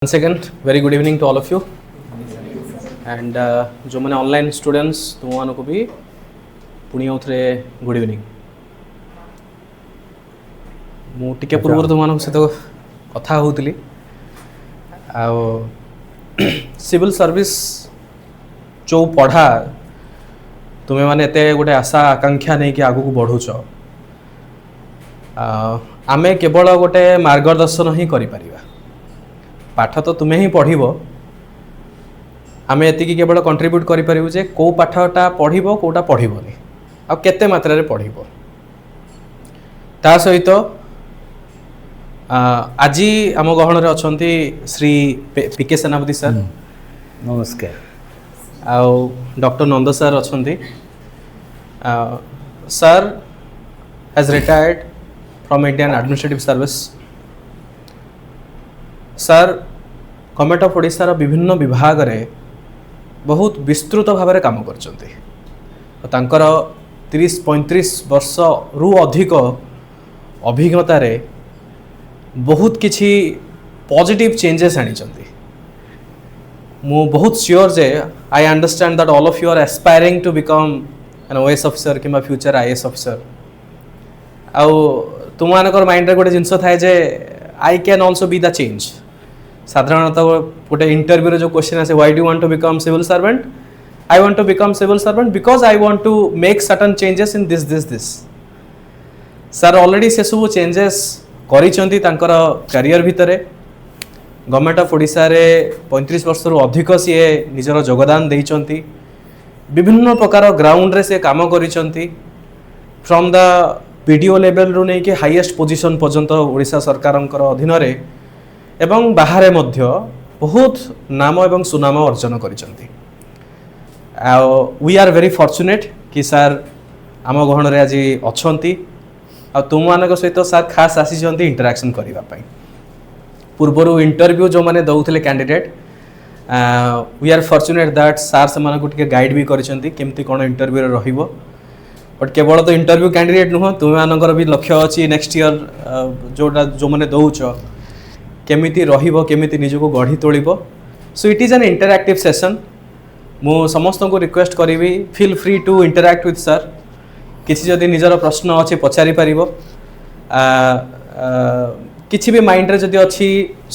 Once again, very good evening to all of you. And जो मैंने online students तुम मानक भी पुणी आउथरे गुड इवनिंग मु टिके पूर्व तुम मानक सहित कथा होउतली आ सिविल सर्विस जो पढ़ा तुम्हें माने एते गोटे आशा आकांक्षा नहीं कि आगु को बढ़ुच आमे केवल गोटे मार्गदर्शन ही करि परिबा पाठ तो तुम्हें ही पढ़िबो आमे एतिकी केवल कंट्रीब्यूट करि परिबु जे को पाठटा पढ़िबो कोटा पढ़िबोनी आ केते मात्रा रे पढ़िबो ता सहित आज आम गहन रे अछंती श्री पीके सेनापति सर नमस्कार आ डॉक्टर नंद सर अछंती sir has retired from Indian administrative service sir government of Odisha रो विभिन्न विभाग रे बहुत विस्तृत भाव में काम करछंती तांकर 30-35 वर्ष रु अधिक अभिज्ञता रे बहुत किछि पॉजिटिव चेंजेस आनिचंती मु बहुत श्योर जे I understand that all of you are aspiring to become an OS officer किंबा फ्यूचर आईएएस ऑफिसर आउ तुम मानकर माइंड रे गोटे जिंस थाए जे I can also be the change साधारणतः गोटे इंटरव्यू जो क्वेश्चन आसे why do want to become civil servant I want to become civil servant because I want to make certain changes in this sir already से सब changes करिसंती तांकर career भितरे government of Odisha रे 35 वर्ष रु अधिक सी निजर योगदान देइचंती विभिन्न प्रकार ग्राउंड रे से काम करिसंती फ्रॉम द पीडीओ लेवल रु नै कि हाईएस्ट पोजीशन पर्यंत ओडिशा सरकारंकर अधीन रे एवं बाहर मध्य बहुत नाम एवं सुनाम अर्जन करिसंती वी आर वेरी फॉर्चुनेट कि सर आम गहन रे आज अछंती आ तुम मानक सहित सर खास आसीचंती इंटरैक्शन करिबा पई पूर्वरु इंटरव्यू जो माने दउथले candidate we are fortunate that sir से मानक टिके गाइड भी करिसंती केमती कोन इंटरव्यू रे रहिबो बट केवल तो इंटरव्यू कैंडिडेट नुह तुम मानकर भी लक्ष्य अछि नेक्स्ट ईयर जोटा जो माने दउछ केमिति रहिबो केमिति निजको गढ़ी तोलिबो so it is an interactive session मु समस्त को रिक्वेस्ट करिवि feel free to interact with sir किछि जदि निजर प्रश्न अछि पचारि परिबो किछि भी माइंड रे जदि अछि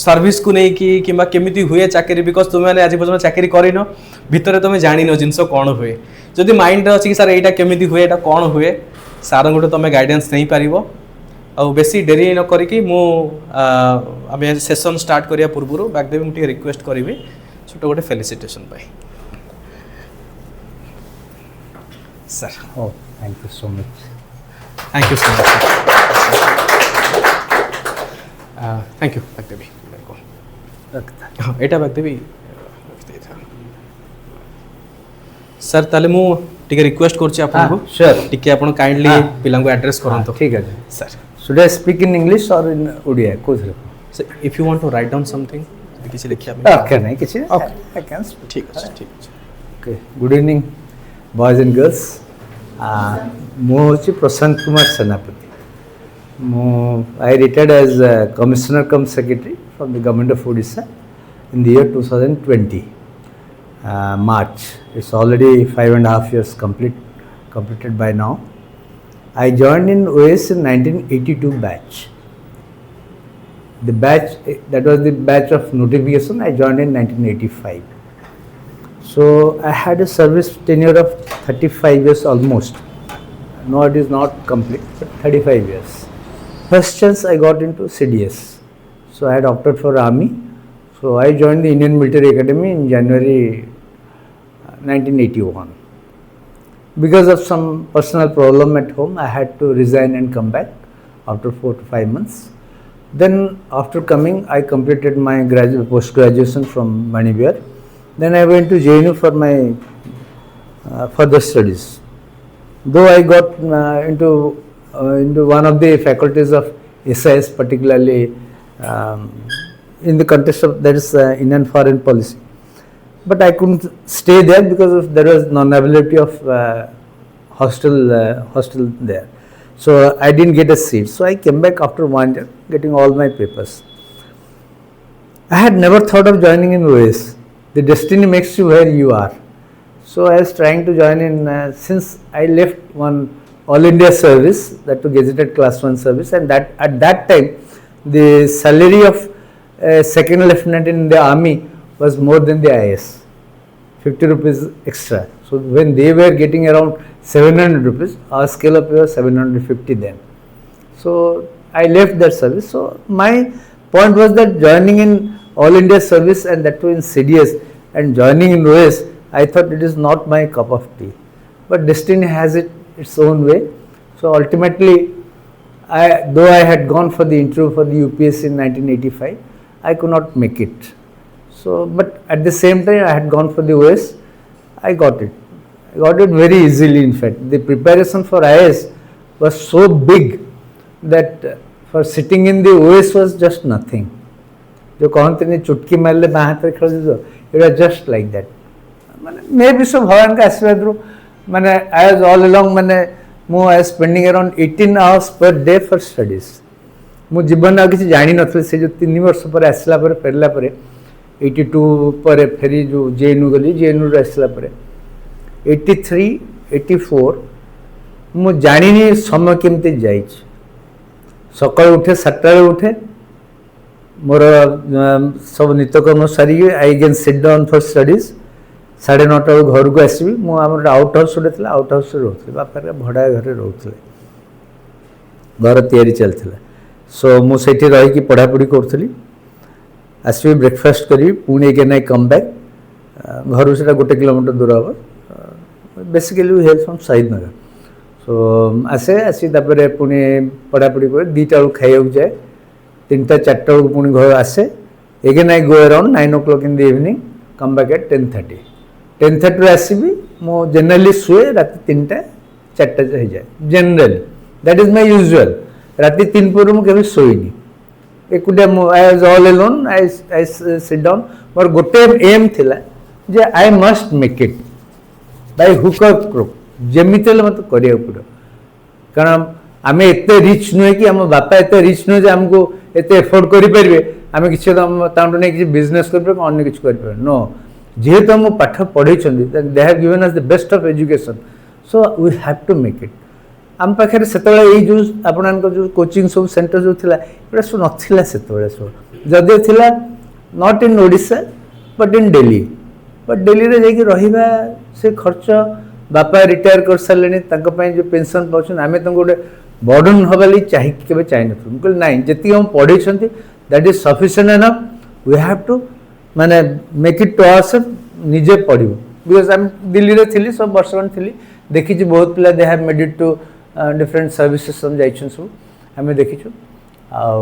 सर्विस को नै कि किबा केमिति हुए चाकरी बिकॉज तुम माने आज पर्यंत चाकरी करिनो भितरे तुम जानिनो जिंस कोन हुए जदि माइंड रे अछि कि सर एटा केमिति हुए एटा कोन हुए सार गोटे तुम गाइडेंस नै परिबो आ बेसी डेरी न करिकी मु आमे सेशन स्टार्ट करिया पूर्वरु बागदेवी मुटे रिक्वेस्ट करिवि छोट गोटे felicitation pi sir Oh, thank you so much. Thank you so much thank you Bagdevi हां एटा बागदेवी सर ताले मु टिके रिक्वेस्ट करछि आपन को Sure. टिके आपन काइंडली पिलां को एड्रेस करंतो ठीक है sir Should I speak in English or in Odia? कुछ So if you want to write down something, किसी लिखिया में Okay, नहीं किसी I can speak. ठीक है ठीक है Okay, good evening, boys and girls. मु होची प्रशांत कुमार सेनापति I retired as Commissioner cum Secretary from the Government of Odisha in the year 2020 March. It's already 5.5 years completed by now. I joined in OAS in 1982 batch. The batch, that was the batch of notification, I joined in 1985. So I had a service tenure of 35 years almost. No, it is not complete, but 35 years. First chance I got into CDS. So I had opted for Army. So I joined the Indian Military Academy in January 1981. Because of some personal problem at home, I had to resign and come back after 4 to 5 months. Then after coming, I completed my post-graduation from Manipur. Then I went to JNU for my further studies. Though I got into one of the faculties of SIS, particularly in the context of that is Indian foreign policy. But I couldn't stay there because there was non-availability of hostel there. So I didn't get a seat. So I came back after 1 year, getting all my papers. I had never thought of joining in OAS. The destiny makes you where you are. So I was trying to join in since I left one All India service, that to gazetted class 1 service, and that at that time the salary of a second lieutenant in the army was more than the IAS, 50 rupees extra. So when they were getting around 700 rupees, our scale of pay was 750 then. So I left that service. So my point was that joining in All India service, and that too in CDS, and joining in OAS, I thought it is not my cup of tea. But destiny has its own way. So ultimately, though I had gone for the interview for the UPSC in 1985, I could not make it. So, but at the same time, I had gone for the OAS. I got it. I got it very easily. In fact, the preparation for IAS was so big that for sitting in the OAS was just nothing. जो कहते नहीं चुटकी मारले बाँ हाथ खेल it was just like that माने मे भी सब भगवान का आशीर्वाद रू माने आई वाज ऑल अलोंग माने मु I spending around 18 hours per day for studies मु जीवन आ किसी जानी नथले से जो 3 वर्ष पर आसला पर फेरला पर 82 पर फेरी जो जेएनयू गली जेएनयू रे आसला पर 83 84 मु जानी नहीं समय केमते जाई सकाळ उठे 7 उठे मोर सब नित्यकर्म सारी I can sit down for studies 9:30 घर को आसबि मु आम आउट हाउस गोटे था आउट हाउस रोते बापा भड़ा घर रोते घर तैयारी चलता सो मुझे रही पढ़ापढ़ी करी आसबि ब्रेकफास्ट करी पुणी एगेन आई कम बैक घर से 1 किलोमीटर दूर हम बेसिकली हेल्प फ्रॉम शहीदनगर सो आसे आसी पुणी पढ़ापढ़ी कर 2टा बेलू खाइबा जाए 3टा 4टा बेलू पुणी घर आसे again I go around 9 o'clock in the evening come back at 10:30 10:30 आसबि मो जनरली शुए रात 3टा 4टा हो जाए generally that is my usual रात 3 पर मुझे शोनी एकुटिया I was all alone I sit down मोर गोटे एम थिला जे I must make it by hook और क्रोक जेमिति मत करिया पड़ो कारण आम एत रिच नुहे कि आम बापा एत रिच नुहे आमको एत एफोर्ड करेंगे आम किसी नहीं किसी बिजनेस कर अन्य किसी कर नो जेहेतु आम पाठ पढ़े they have given us the best of education so we have to make it आम पाखे से जो आपण जो कोचिंग सब सेंटर जो थी ये सब नाला से सब जदि थी not in Odisha but in Delhi but Delhi रे जाकि रहिबा से खर्च बापा रिटायर कर सारे जो पेंशन पाँच आम गोटे बर्डन हवा लगी चाहिए चाहिए कहली ना जी हम पढ़े that is sufficient enough we have to माने मेक इट टू आवरसेल्फ निजे पढ़ू बिकज आम दिल्ली रे थी सब वर्ष थी देखी बहुत पिला they have made it to different services जाइछन सब आम देखीचु आउ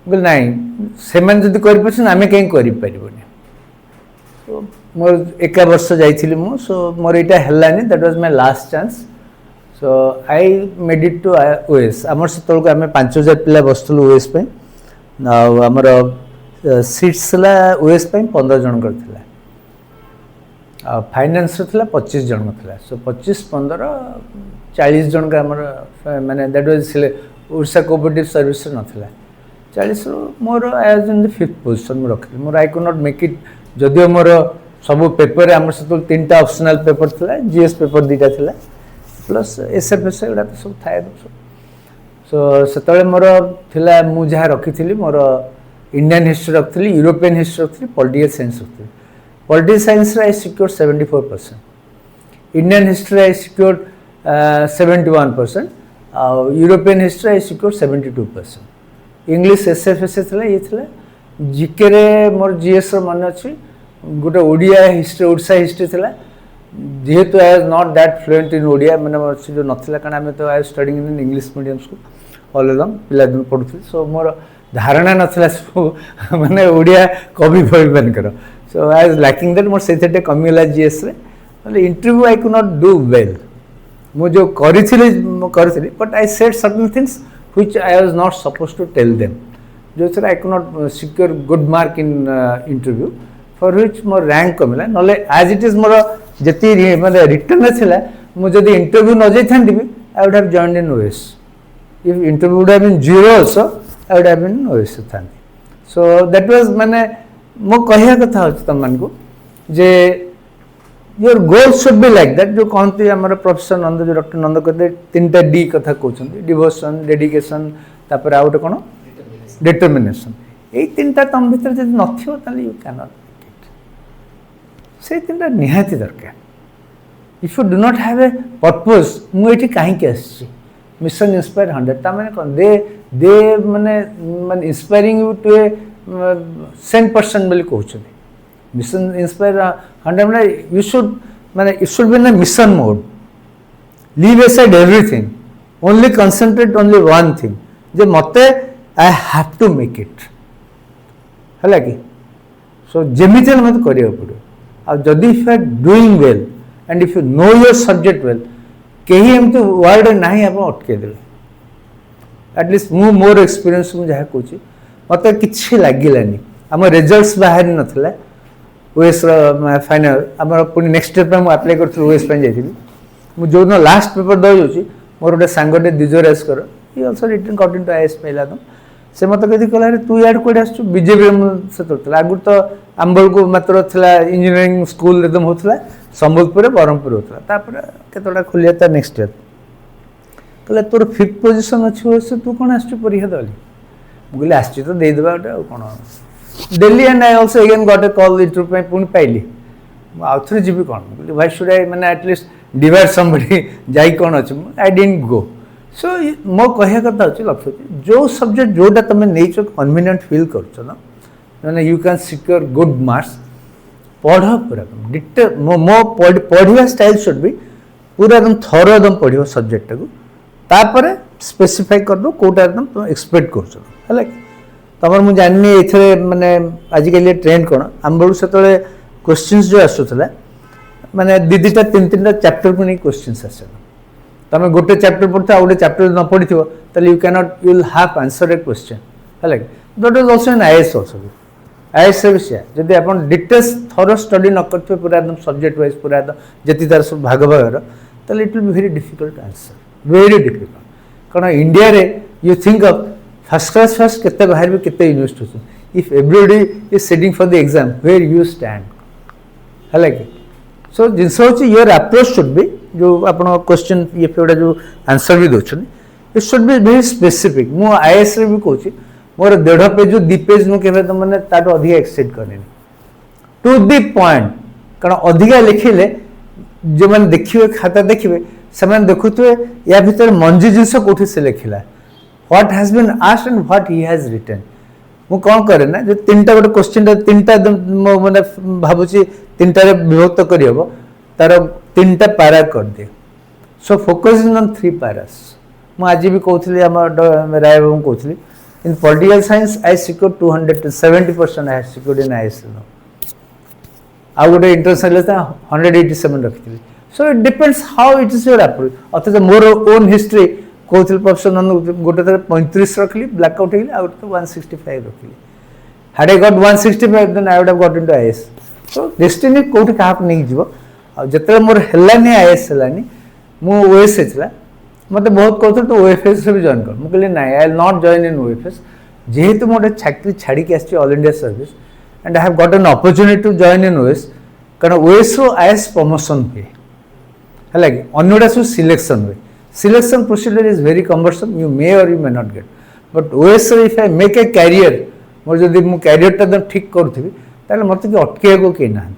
ना से जब कर आम कहीं कर मोर 1 वर्ष जाइली मु सो मोर यहाँ है that was my last chance so I made it to ओएस आमर से आम 5000 पिला बसलु ओएस आमर सीट्स ओएस 15 जन कर फाइनेंस थी 25 जन था सो 25 15 40 जन का माने that was Odisha cooperative service नाला 40 मोर I was in the 5th position रखी मोर I could not make it जदिव मोर सब पेपर आम से 3टा ऑप्शनल पेपर था जीएस पेपर 2टा था प्लस एसएफएस गुड़ा तो सब थाए सो से मोर थिला मु जहाँ रखी मोर इंडियन हिस्ट्री रखी यूरोपियन हिस्ट्री रखी पॉलिटिकल साइंस रखी political science I secure 74% Indian history I secure 71% European history I secure 72% English SFS ये थी जीके रे मोर जीएस मन अच्छी गोटे ओडिया हिस्ट्री ओडिशा हिस्ट्री थी जेहेतु I was not that fluent in Odia मैंने जो नाला कारण आम तो I studying in English medium school all along पिलादिन पढ़ुली सो मोर धारणा नाला माने ओडिया कवि फवि मानकर so I was lacking that मोर से कमिगला जीएस रे interview I could not do well मु जो करी but I said certain things which I was not suppose to tell them जो sir I could not secure good mark in interview for which मोर rank कमिला नले as it is more जति माने return थिला मुझे जदि इंटरव्यू न जाई थांती I would have joined in OAS if interview would have been 0 also I would have been in OAS थांती सो दैट वाज माने मो कहया कथा होच तुम मान को जे your goal should be like that जो कहते आम प्रोफेसर नंद जो डॉक्टर नंद कहते 3टा डी कथा कहते डिवोशन डेडिकेशन तापर आउट कौन डिटर्मिनेशन यही 3टा तुम भीतर जब नथियो ताले यू कैन नॉट से 3टा निहाती दरकार if you do not have a purpose मुझे कहीं आसी मिशन इंस्पायर 100 ता माने कौन दे माने माने इंस्पायरिंग यू टू ए 100% बोली कहते मिशन इंस्पायर 100 माने यू शुड माने it should be in a mission mode leave aside everything only concentrate only one thing जे मते I have to make it है कि सो जेमिति मत करिया पड़ो आ जदि if you are doing well and if you know your subject well कहीं एमती वर्ड ना आप अटके देवे एटलिस्ट मु मोर एक्सपीरियंस मु जहाँ कहूँ मत कि लगिलानी आम रिजल्ट्स बाहर नाला ओएस फाइनाल आम पुणी नेक्स्ट स्टेप में अप्लाई कर ओएस जाइए मुझे जो दिन लास्ट पेपर दौर मोर गोटे सांगटे द्विजराज कर ये also return got into IAS पाइला तो से मत कभी कहला तू यार कौटे आसु बीजेपी से आगुरी तो आंबल को मात्र इंजीनियरिंग स्कूल एकदम होता संबलपुर ब्रह्मपुर होता केतटा खोलिया था नेक्स्ट ईयर कहले तोर 5th पोजिशन अच्छी से तू कौन आसु परीक्षा दली मुझे आसची तो देदेवा गोटे कौन daily and I also again got a call interview पुणी पाइली आउ थे जी कौन भाई शुड आई मैंने एटलिस्ट डिवाइड समबडी जाई कौन अच्छे आई डिडंट गो सो मो कहया कथा अच्छे लक्ष्य जो सब्जेक्ट जोटा तुम नहीं कन्वीनियंट फिल कर you can secure good marks पढ़ पूरा मो पढ़ा स्टाइल शुड भी पूरा एकदम थरो एकदम पढ़ो सब्जेक्ट को तापर स्पेसिफाई कर दो कोटा एकदम तुम एक्सपेक्ट कर तुम मुझे जानी ये माने आजिकल ट्रेंड कौन आम बेलू से क्वेश्चंस जो आसूला माने दीटा 3-3टा चैप्टर को नहीं क्वेश्चंस आस तुम गोटे चैप्टर पढ़ा गोटे चैप्टर न पढ़ी तो you can not you will have answer a question है that is also in IAS also IAS भी से जब आप डिटेल्स थरो स्टडी न करते पूरा एकदम सब्जेक्ट वाइज पूरा एकदम जी तार सब भाग भागर तो it will be very difficult answer very difficult कारण इंडिया रे you think of first class first केते बाहर भी केते university if everybody is sitting for the exam where you stand है कि सो जिनस हूँ योर अप्रोच शुड बी जो आप क्वेश्चन ये गोटे जो आंसर भी दौरान it should be very specific मु आईएएस भी कहूँ मोर 1.5 पेज 2 पेज मुझे मैंने ताठू अधिक एक्सटेंड करें टू दि पॉइंट कारण अधिका लिखिले जो मैंने देखिए खाता देखिए से देखुए या भीतर मंजी जिनस कौटी से लिखला what has been asked and what he has written मु कौन करे ना जो 3टा गोटे क्वेश्चन 3टा मैंने भावुची 3टारे विभक्त करहब तार 3टा पारा कर दे सो फोकस ऑन 3 पारास मु आज भी कहूली आम राय बाबू कहूली in political science I secure 270% I secured in IAS आ गोटे इंटरनेशनल 187 रखी so it depends how it is your approach अथच मोर ओन हिस्ट्री कहते प्रोफेसर नंद गोटे थर 35 रखली ब्लैकआउट होगी आउट तो 165 रखली had I got 165 then I would have got into IAS so destiny कोठी कहा नहीं जीव आ जते मोर हेलानी आईएएस हेलानी मु ओएस हेतला मत बहुत कहते तो ओएफएस से भी जॉइन कर मुझे ना I will not join in OFS जेहेतु मोटे चाकरी छाड़ी के आसी all India service and I have got an opportunity to join in OAS कारण ओएस रो आईएएस प्रमोशन हुए है कि अन्यटा सब सिलेक्शन हुए selection procedure is very cumbersome you may और you may not get but OAS if I make a career मोर जब मो कैरियरटा एकदम ठीक करूँ ताले मत कि अटके को कहीं ना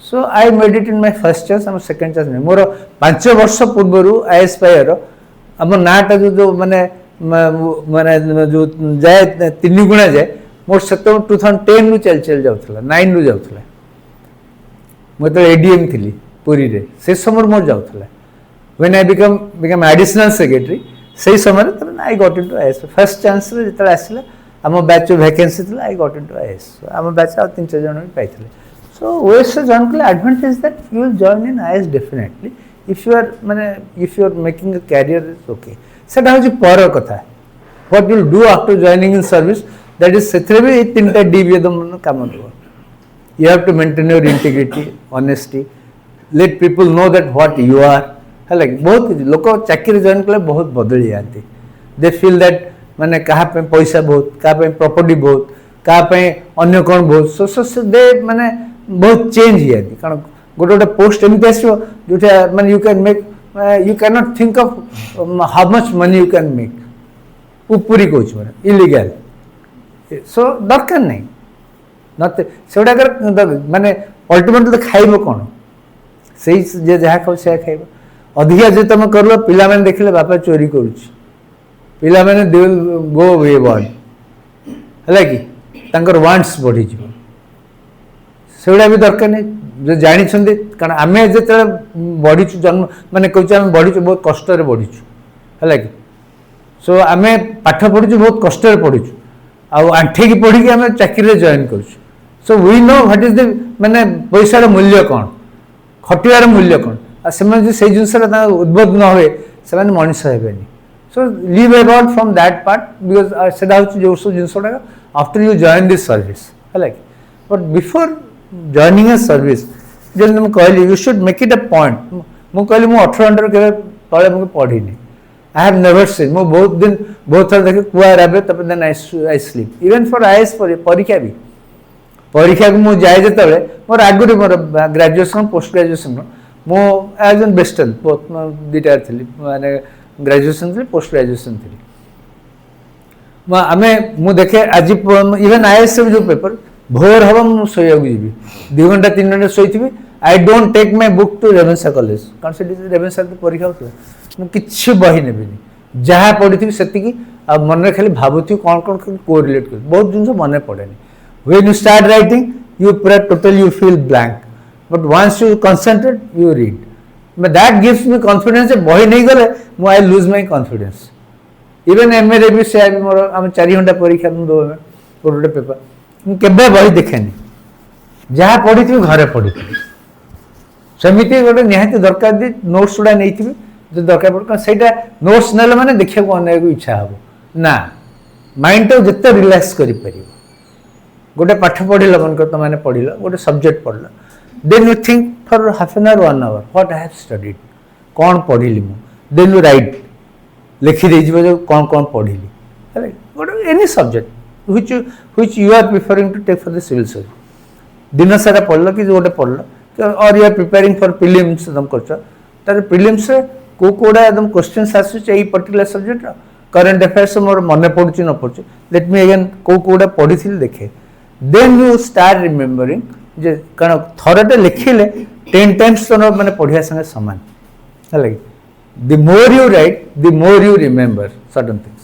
so I made it in my first chance आम सेकेंड चांस नहीं मोर 5 वर्ष पूर्वर आईएएस पाइर आम नाटा जो माने माने जो जाए 3 गुणा जाए मोर से 2010 रु चल जाऊला 9 रु जाऊला मुझे एडीएम थी पुरी रे से समय मोर जाऊला when I become additional secretary से समय I got into IAS first chance रे जतले आसिला आम बैच वैकेंसी थी आई गॉट इनटू आईएएस आम बैच आ 3-4 जन भी पाई सो ओएस से जॉइन कले advantage that you will join in IAS definitely if you are माने if you are making a career is okay सेटा हो पर कथा what you will do after joining in service that is सेथरे भी 3टा डी भी एकदम काम दो you have to maintain your integrity honesty let people know that what you are है बहुत लोक चाकरी जॉइन कले बहुत बदली जाती दे फील दैट माने कहा पैसा बहुत क्या प्रॉपर्टी बहुत कापाई अन्य कौन बहुत सो दे माने बहुत चेंज ही कारण गोटे गोटे पोस्ट एमती आसो जो माने you can make you can not think of how much money you can make उपरी कौच मैंने इलीगल सो दरकार नहीं नत से माने अल्टीमेटली खाइब कौन से जहाँ खाऊ से खाइब अधिका जो तुम कर पिला मैंने देखले बापा चोरी करुच्ची पिला मैंने दे गो वे वर्ड है कि तांकर वांट्स बढ़ी सेगुड़ा भी दरकार नहीं जो जानी कारण आम जो बढ़ीचु जन्म माने कहे आम बढ़ीचु बहुत कष्ट बढ़ीचु है कि सो आम पाठ पढ़ीचु बहुत कष्ट पढ़ीचु आंठेकी पढ़ी आम चाकरी जॉइन करुचु so we know what is the माने पैसार मूल्य कौन खटियार मूल्य कौन से से जिनस उद्बोध न हुए से मनीष हेनी so live about from that part because से जो सब जिनस गुड़ा after you join this service है कि but before joining a service जब मुझे कहली you should make it a point मुझे कहली मुझे 18 घंटे के तले मुझे पढ़ी आई हैव नेवर सीन मुझे बहुत दिन बहुत थर देखे कुआ राबे तब then I sleep even for IAS परीक्षा भी परीक्षा को मुझे जाए जो मोर आगुरी मोर ग्रेजुएशन पोस्ट ग्रेजुएशन मो एज एन बेस्टर्न दुटा थी माने ग्रेजुएशन थी पोस्ट ग्रेजुएशन थी आम मु देखे आज इवन आईएएस जो पेपर भोर हम मुझे जी 2 घंटा 3 घंटा शोथी I don't take my book to Ravenshaw college कारण से रेवेन्सा परीक्षा होता मुझे बही नेबी जहाँ पढ़ी थी से मन खाली भावुथी कौन कौन कोरिलेट कर बहुत जिन मन पड़े when you start writing you पूरा total you feel blank but once you concentrate you read that gives me confidence बही नहीं गले मु I lose my confidence even MA रे भी से मोर आम 4 घंटा परीक्षा दो गोटे पेपर मुझे बही देखेनि जहाँ पढ़ी थी घरे पढ़ी थी सेमती गोटे निहाती दरकार दी नोट्स गुड़ा नहीं थी जो दरकार पड़े से नोट्स ना मैंने देखा अनेक इच्छा हम ना माइंड तो जिते रिलैक्स कर गोटे पाठ पढ़ल मन तुमने पढ़ल गोटे सब्जेक्ट पढ़ल then you think for half an hour 1 hour what I have studied कौन पढ़ी मुझे देन यू राइट लिखिदे जो कौन कौन पढ़ी गोटे any subject which you are preferring to take for the civil service दिन सारा पढ़ल कि गोटे पढ़ल और you are preparing for prelims एकदम कर प्रिलिम्स को कोड़ा एकदम क्वेश्चंस आसुचे पर्टिकुलर सब्जेक्ट करंट अफेयर्स मोर मन पड़ुची न पड़ुची लेट मी अगेन को कोड़ा पढ़ी थी देखे देन यू स्टार्ट रिमेम्बरिंग जे कारण थरटे लिखिले 10 टाइम्स तो मैंने पढ़िया संगे समान है the more you right the more you remember certain things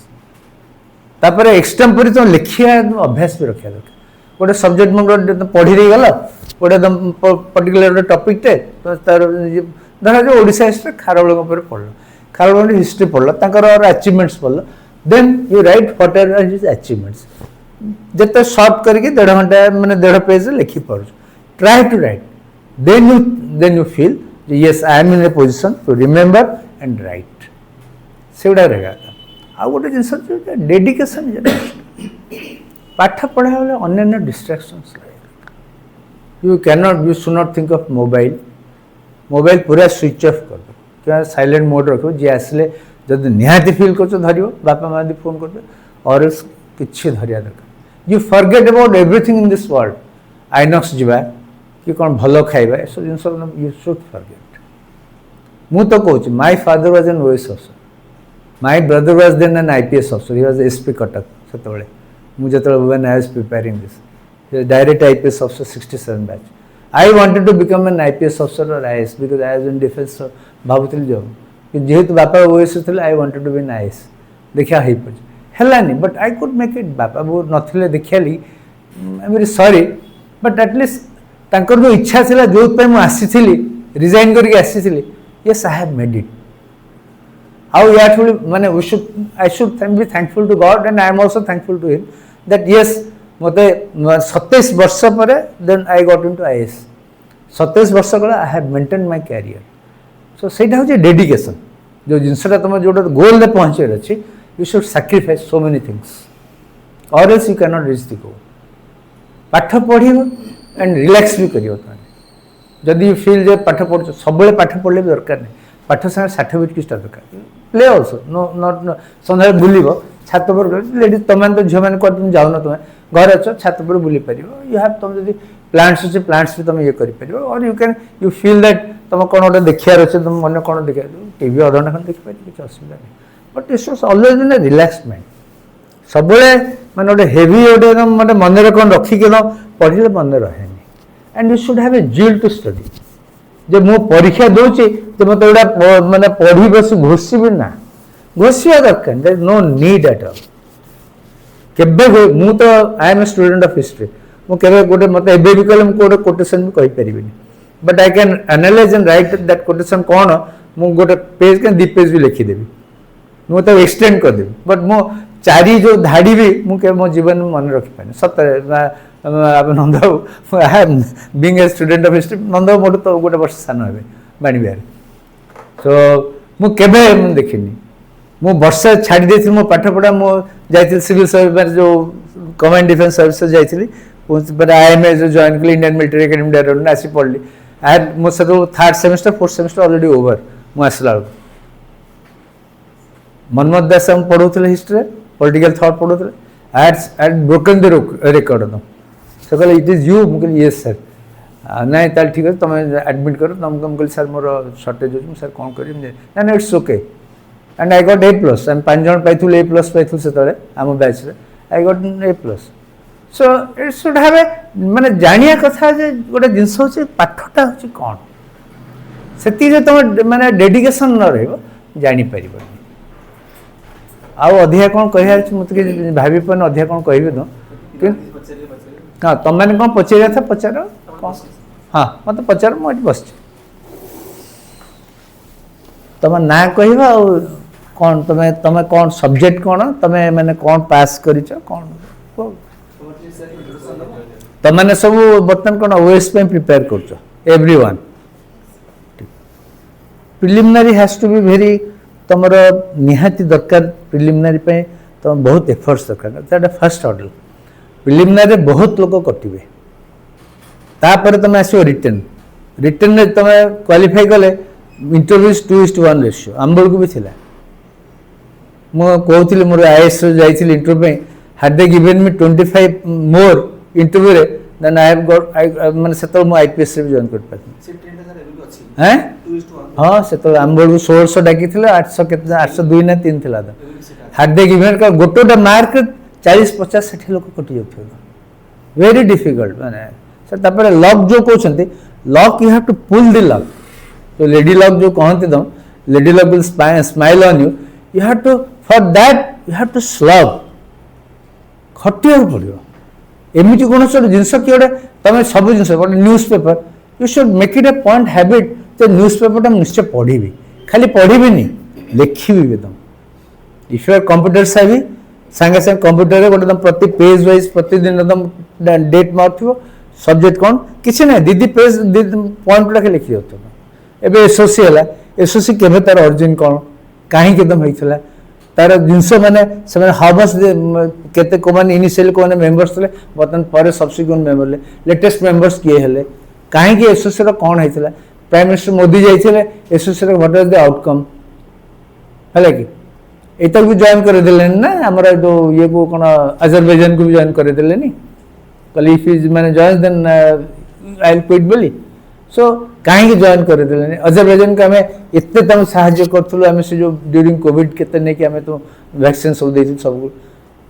तापर एक्सटेम्पोरी तुम लिखिया अभ्यास भी रखा दरकार गोटे सब्जेक्ट मुझे पढ़ी रही गला गोटे पर्टिकुलर गोटे टॉपिक टे तो तार धर जो ओडिशा हिस्ट्री खारबेल पढ़ल खारबेल हिस्ट्री पढ़ल अचीवमेंट्स पढ़ल then you write what are his achievements जिते सर्ट करके 1.5 घंटा मैंने 1.5 पेज लिखी पार try to write then you feel yes I am in a position to remember and write से गुड़ा रहेगा आ गोटे जिन डेडिकेशन पाठ पढ़ा बेले अन्य distractions you can not you should not think of mobile mobile पूरा स्विच ऑफ कर दो क्या साइलेंट मोड रखो जी आसले जब निहाती फील कर धर बापा माँ फोन कर और किसी धरिया दरकार you forget about everything in this world आइनक्स जावा कि कौन भल खाइबा ए सब जिन यू शुड फॉरगेट मु तो कहूँ my father was an OS officer my brother was then an IPS officer he was SP Cuttack से मुझे when I was preparing this direct IPS officer 67 batch I wanted to become an IPS officer और IAS because I was in defence भावुଥିଲି जब कि जेहेतु बापा OS थे I wanted to be an IAS देखा हो पानी but I could make it बापा वो नथिले देखियाली I am very sorry but at least तांकर जो इच्छा थिला जो पे मु आसी रिजाइन करके आसी yes I have made it how you actually माने I should be thankful to God and I am also thankful to him that yes मते 27 वर्ष पर then I got into IAS 27 वर्ष कला I have maintained my career so सेटा हो dedication जो जिनसटा तुम जो गोल ले पहुंचे अछि you should sacrifice so many things or else you cannot reach the goal पाठ पढ़ियो एंड रिलैक्स भी करियो जदि यू फील जे पाठ पढ़ सब पाठ पढ़ले भी दरकार नहीं पाठ संगे सर्टिफिकेट किसटा दरकार प्ले ऑल्सो नो नॉट सन्ध्या बुलिब छात पर लेडीज तुम तो झील मैंने तुम जाऊन तुम घर अच्छ छात पर बुली पार यू हाव तुम जब प्लांट्स अच्छे प्लांट्स भी तुम ये कर और you can you feel that तुम कौन गोटे देखार अच्छे तुम मन कौन देखा टीवी अध घंटा खंड देखिपार किसी असुविधा नहीं but it's was always in relax mind सब माने गोटे हेवी गोटे मतलब मन कौन रखिक पढ़े मन रहे and you should have a जिल टू स्टडी जे मु परीक्षा दूची तो मत गोटा माने पढ़ी बस घोषी ना घोषिया दरकार there is no need at all केबे मु तो I am a student of history मु केबे गोटे मत एबे भी कहले मु गोटे कोटेशन भी कहि परिबिनी but I can analyse and write that quotation कौन मु गोटे पेज के 2 पेज भी लिखि देबी मु तो एक्सटेंड कर देबी बट मु चारि जो धाड़ी भी मु के मो जीवन में मन रखि पानी सतरे आप नंद I am being a student of history नंद मोट तो गोटे वर्ष सान हेबे बाणी बिहार सो मु केबे देखिनी मु वर्ष छाड़ी देथि मो पाठ पढ़ा मु जाइथिल सिविल सर्विस जो कमांड डिफेंस सर्विस जाइथिली पर आईएमए जो जॉइन कली इंडियन मिलिटरी एकेडमी डेहराडून आसी पढ़ली आई मो से 3rd semester 4th semester already over मु आसला मनमोहन दास हम पढ़ौଥିଲେ हिस्ट्री पॉलिटिकल थॉट पढ़ौଥିଲେ I had broken the record no से कहले इट इज यू मु कहली यस सर नहीं ताल ठीक है तुम एडमिट करो तुम कहली सर मोर शॉर्टेज हो सर कौन करी ना it's okay and I got A+. And 5 जन पाइथुल A+ पाइथुल से तळे आम बैच रे I got A+. So it should have a माने जानिया कथा जे गोटे जिंस होची पाठटा होची कोन सेती जे तुम माने डेडिकेशन न रहबो जानि परिबो आउ अधिया कोन कहया अछि मत के भाबी पन अधिया कोन कहबे तो हां तुम माने कोन पचेरिया था पचारो हां मत पचारो मो बस तुम ना कहबा कौन तुम्हें कौन सब्जेक्ट कौन तुम्हें मैंने कौन पास करिछ कौन तुम मैंने सब बर्तमान कौन ओएस पे प्रिपेयर करछ everyone preliminary has to be very तुमर निहाती दरकार प्रिलिमिनरी पे तुम बहुत एफर्ट्स दरकार दैट फर्स्ट ऑर्डर प्रिलिमिनरी बहुत लोग कटिबे तापर तुम आसो रिटर्न रिटर्न रे तुम क्वालिफाई कले इंटरव्यू 2:1 रेशियो आम बेलू भी थिला मु कहूली मोर आईएएस जाइए interview had they given me 25 more interview रे देन आई हैव गॉट माने सेतो मु आईपीएस रे जॉइन कर पाती हैं हां सेतो आम बेलू 1600 डाकी थिला 800 केते 802 ना 3 थिला हैड दे गिवन का गोटोटा मार्क 40 50 60 लोग कटि जाथो वेरी डिफिकल्ट माने सर तापर लक जो कहउछंती luck you have to pull the luck तो लेडी लक जो कहते तुम lady luck will smile on you have to for that you have to slog खटिया पड़ो एमती कौन जिनस कि गोटे तुम सब जिन गोटे newspaper you should make it a point habit तो न्यूज पेपर निश्चय पढ़ी खाली पढ़ी लिखी भी तुम if you are computer savvy सांगे सांगे कंप्यूटर गोटे तुम प्रति पेज वाइज प्रतिदिन तुम डेट मार सब्जेक्ट कौन किसी ना दीदी पेज पॉइंट गुड़ा लिखी दो एबे एसओसी है एसओसी केबे तार ओरिजिन कौन कहीं एकदम होइथिला तार जिनस माने से हाउ मच केते को माने इनिशियल को माने मेंबर्स थे बतन पर सब्सिक्वेंट मेंबर लेटेस्ट मेंबर्स किए हेले कहीं कि एसओसी रो कौन होइथिला प्राइम मिनिस्टर मोदी जाइथिले एसओसी रो व्हाट वाज द आउटकम हले कि एतक भी जॉइन कर देले ना हमरा जो ये को कोन अजरबैजान को भी जॉइन कर देले नी कल इफ इज माने join then I will quit बोली सो कहीं जॉइन कर देले अजरबैजान को हमें इतने तुम साहाय्य करथुलो हमें से जो ड्यूरिंग कोविड केते ने कि हमें तो वैक्सीन सब देथि सब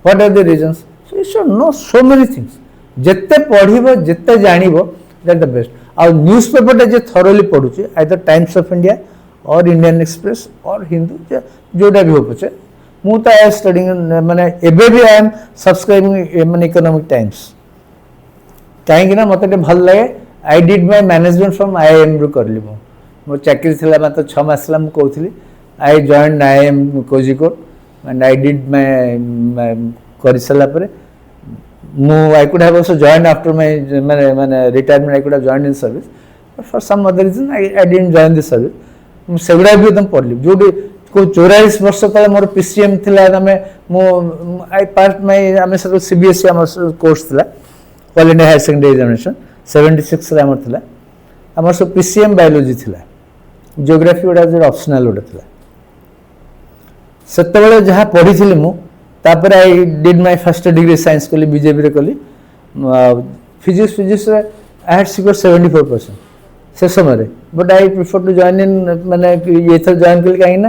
what are the reasons so you should know so many things जत्ते पढ़िबो जत्ते जानिबो दैट द बेस्ट आ न्यूज़ पेपर जे थरोली पढुची आइदर टाइम्स ऑफ इंडिया और इंडियन एक्सप्रेस और हिंदू जोटा भी हो पछे मु तो आई स्टडीइंग माने एबे भी आई एम सब्सक्राइबिंग माने इकोनॉमिक टाइम्स कहीं ना मते भल लगे आई did my management from IIM रू करली मो चाकरी थिला मात्र 6 मास ला मु कहउथली I joined IIM Kozhikode and I did my कर सला परे मु I could have also joined after my माने retirement I could have joined in service but for some other reason I didn't join this service सेगुडा भी एकदम पढ़ली जो को 44 वर्ष तले मोर पीसीएम थिला तमे मो आई पास माय आमे सब सीबीएसई हम कोर्स थिला all India higher secondary examination 76 रे हमर थिला हमर सब पीसीएम बायोलॉजी थिला जियोग्राफी ओडा जो ऑप्शनल ओडा थिला सेते बेले जहा पढी थिले मु तापर I did my first degree science कली बीजेपी रे कली फिजिक्स आई हैड सिक्योर 74% से समय but I prefer to join in माने ये थर जॉइन कली कहीं ना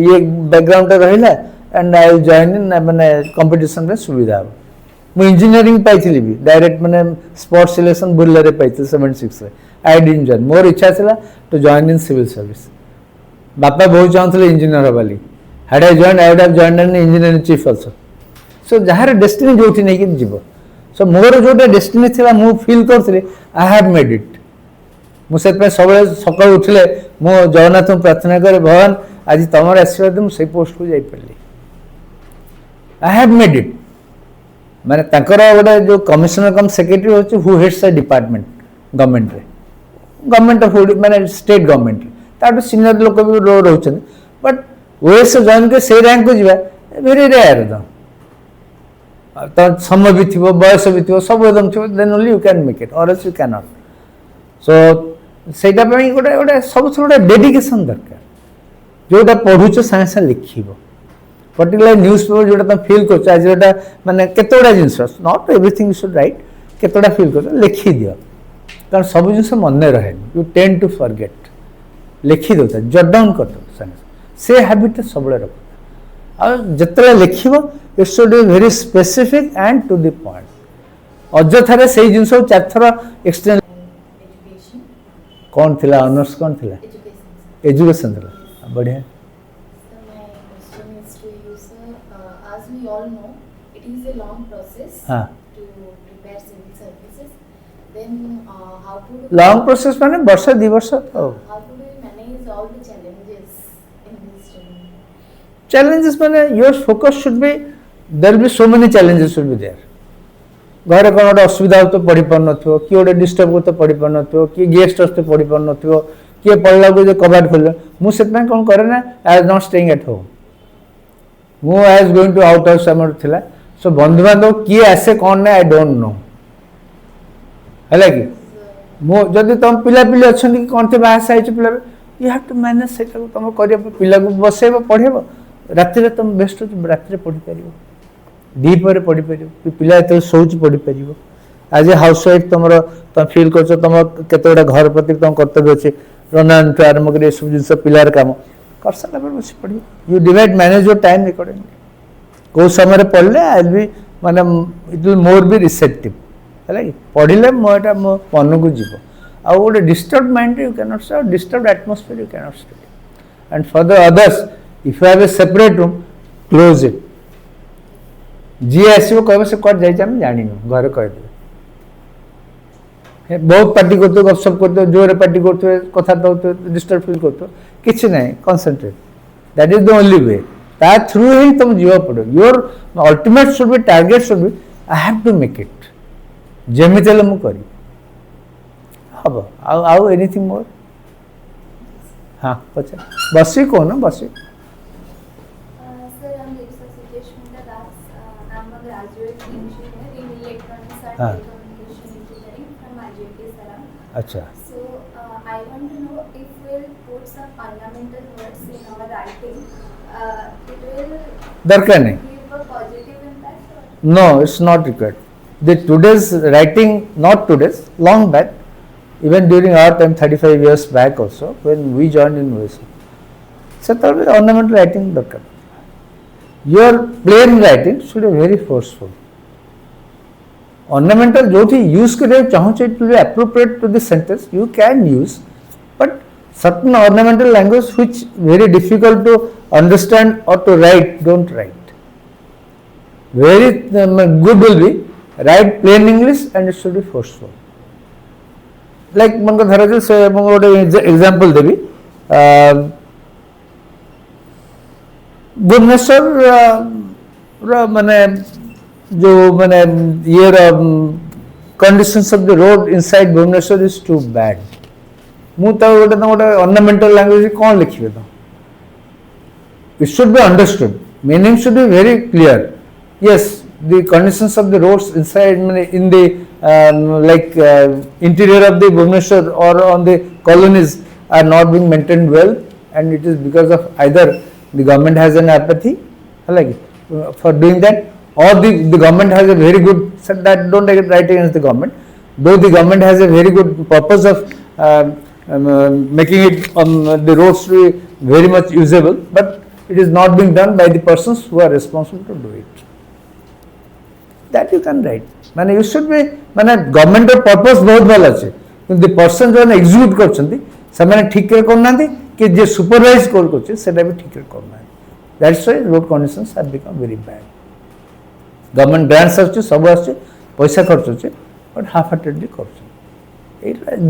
ये बैकग्राउंड रहिला एंड आई जॉइन इन माने कंपटीशन रे सुविधा हो मु इंजीनियरिंग पाइथिली भी डायरेक्ट माने स्पोर्ट्स सिलेक्शन बुल्ले रे पाइथिल 76 रे आई डिडंट जॉइन मोर इच्छा थिला to join in civil service बापा बहुत चाहते इंजीनियर हवाली had I joined I would have joined an engineering chief also so जहार डेस्टिनी जोठी नहीं कि जीव so मोर जोटा डेस्टिनी थिला मु फील करथले आई हैव मेड इट मु से पे सबले सकाळ उठले मु जगन्नाथ प्रार्थना करे भगवान आज तमर आशीर्वाद मु से पोस्ट को जाई पड़ली आई हैव मेड इट माने ताकर गोटे जो कमिश्नर कम सेक्रेटरी होची who heads the department government of माने स्टेट गवर्नमेंट ताटो सीनियर लोक भी रहउछन बट ओएस जॉइन के से रैंक को जीवा वेरी रेयर तो समय भी थी बयस भी थी सब एकदम थी then only you can make it और else you can not so सेटा पे गोटे गोटे सब गोटे डेडिकेशन दरकार जोटा पढ़ुछ सागे सागे लिखिबो पर्टिकुलर न्यूज पेपर जोटा तुम फील कर आज जोटा माने केतोडा जिंस not everything you should write केतोडा फील कर लिखि दियो कारण सब जिंस मन रहे यू टेंड टू फॉरगेट लिखि दो जट डाउन कर दो सागे से हैबिट सब रख और जिते लिखिब it should be very specific and to the point अजथारे से जिनस चार थर एक्सटेंड कौन थिला ऑनर्स कौन थिला एजुकेशन थिला बढ़िया हाँ लॉन्ग प्रोसेस माने वर्ष 2 वर्ष तो challenges माने your focus should be there will be so many challenges should be there घर कोन गोटे असुविधा हो तो पढ़ी पार नथियो कि गोटे डिस्टर्ब हो तो पढ़ी पार नथियो कि गेस्ट असते पढ़ी पार नथियो कि पढ़ला को जे कबाट खोल मु सेतना कोन करे ना I am not staying at home मु I am going to out house हमर थिला सो बंधु बांधव कि आसे कोन ना आई डोंट नो हला कि मु जदी तुम पिला पिली अछन कि कोन थे भाषा आइछ पिला यू हैव टू मैनेज सेटा को तुम करिया पिला को बसेबो पढ़ेबो राति तुम बेस्ट राति पढ़ी पार दीपर पढ़ी पार पिला जो शौच पढ़ी पार आज ए हाउस वाइफ तुम तुम फिल कर तुम केतोटा घर प्रति तुम कर्तव्य अच्छे रन टू आरम्भ कर सब जिन पिलार कम कर सारा बस पढ़ you divide manage your time according कौ समय पढ़ले आई विल बी माने it will more be receptive है कि पढ़ले मोटा मो मन को जीव आ गोटे disturb mind you can not study disturb atmosphere you can not study and for the others if you have a separate room close it जी आसो कह से कट जाए जानी घर कहते बहुत पार्टी करते गपसप करते जोर पार्टी करते कथबार्ता होते डिस्टर्ब फील करते किसी ना concentrate that is the only way ता थ्रू ही तुम जीवा पड़ो your ultimate should be target should be I have to make it जेमिति हेले मु करी हम आउ एनीथिंग मोर हाँ पचा बसी को ना बसी हाँ अच्छा so I want to know if we'll put some fundamental words in our writing it will दरकार नहीं give a positive impact or no it's not required the today's writing not today's long back even during our time 35 years back also when we joined in OAS so that ornamental writing दरकार your plain writing should be very forceful ornamental जो थी use करे चाहो it will be appropriate to this sentence you can use but certain ornamental language which very difficult to understand or to write don't write very good will be write plain English and it should be forceful like मन को धरा से मन गोटे example देबी भुवनेश्वर माने जो मैंने ये conditions of the road inside Bhubaneswar is too bad मु तो गोटे गोटे ऑर्नामेंटल लैंग्वेज कौन लिखिबे तो it should be understood meaning should be very clear yes the conditions of the road inside माने in the like interior of the Bhubaneswar or on the colonies are not being maintained well and it is because of either the government has an apathy like for doing that, or the government has a very good, so that don't write against the government, though the government has a very good purpose of making it the roads to be very much usable, but it is not being done by the persons who are responsible to do it. That you can write. माने you should be माने government or purpose बहुत भल अच्छे, किंतु the person जो execute करचंती ସେମାନେ ठीक करे करना दी कि जे supervise करचे सेटा भी ठीक करे करना है. That's why road conditions have become very bad. Government grants आछे सब आछे पैसा खर्च होचे but half-heartedly करचे.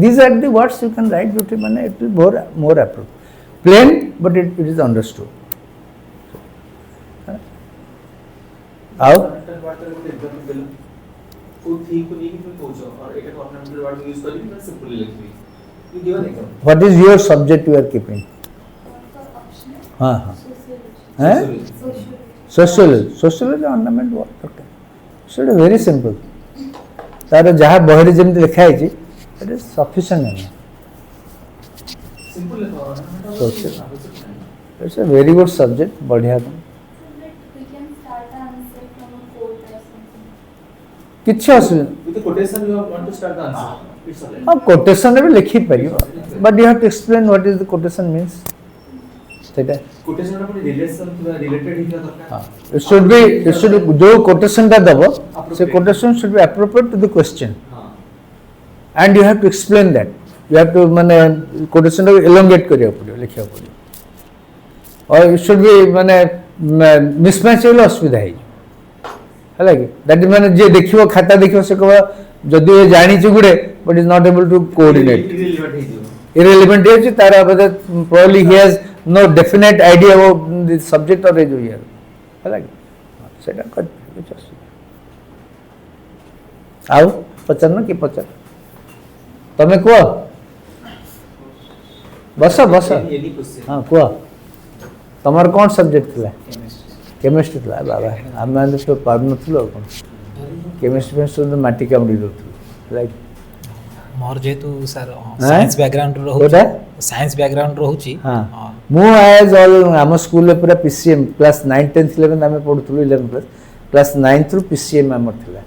These are the words you can write beauty माने it will more appropriate. Plain but it is understood. आओ What is your subject you are keeping? हाँ Sociology ornament what? Okay. So it is very simple. तार जहाँ बहरी जमी लिखा है that is sufficient enough. Social. It's a very good subject. बढ़िया था. Kichha with the quotation you want to start the answer. It's all right. हाँ quotation में भी लिखी परियो, but you have to explain what is the quotation means. सेटा. Quotation में अपनी relation related ही क्या करना है? It should be जो quotation टा दबो, से quotation should be appropriate to the question. And you have to explain that. You have to माने quotation टा elongate करिया पड़ियो, लिखिया पड़ियो. और it should be माने mismatch वाला असुविधा है. है कि दैट माने जे देखियो खाता देखियो से कहबा जदि ये जानि छि गुडे but is not able to coordinate irrelevant है तारा बदे probably he has no definite idea about the subject or जो यार है कि सेटा कर कुछ आओ पचन कि पचन तमे को बस हां को तमर कोन सब्जेक्ट थिला केमिस्ट्री थिला बाबा हम माने तो पढ़ नथलो कोन केमिस्ट्री में तो माटी कामडी दथलो लाइक मोर जेतु सर साइंस बैकग्राउंड रहउची साइंस बैकग्राउंड रहउची हां मु एज ऑल हम स्कूल में पूरा पीसीएम क्लास 9 10th 11th हम पढुथलो 11 क्लास 9 थ्रू पीसीएम हमर थिला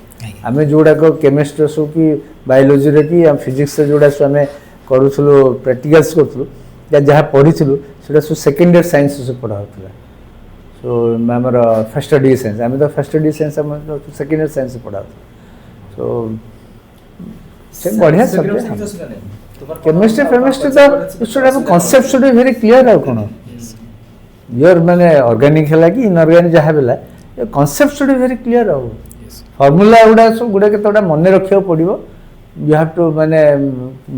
हमें जोड़ा को केमिस्ट्री सो की बायोलॉजी रे की हम फिजिक्स से जोड़ा सो हमें करूथलो प्रैक्टिकल्स करथलो या जहां पढिथलो सेटा सो सेकेंड ईयर साइंस से पढाउथला सो हमर फर्स्ट ईयर साइंस हम तो फर्स्ट ईयर साइंस हम सेकेंड ईयर साइंस से पढाउथलो सो से बढ़िया सब्जेक्ट केमिस्ट्री केमिस्ट्री तो should have concept should be very clear है कोन योर माने ऑर्गेनिक है कि इनऑर्गेनिक जहां बेला ये concept should be very clear हो फार्मूला गुडा सब गुडा केतोडा मन रखियो पड़िबो यू हैव टू माने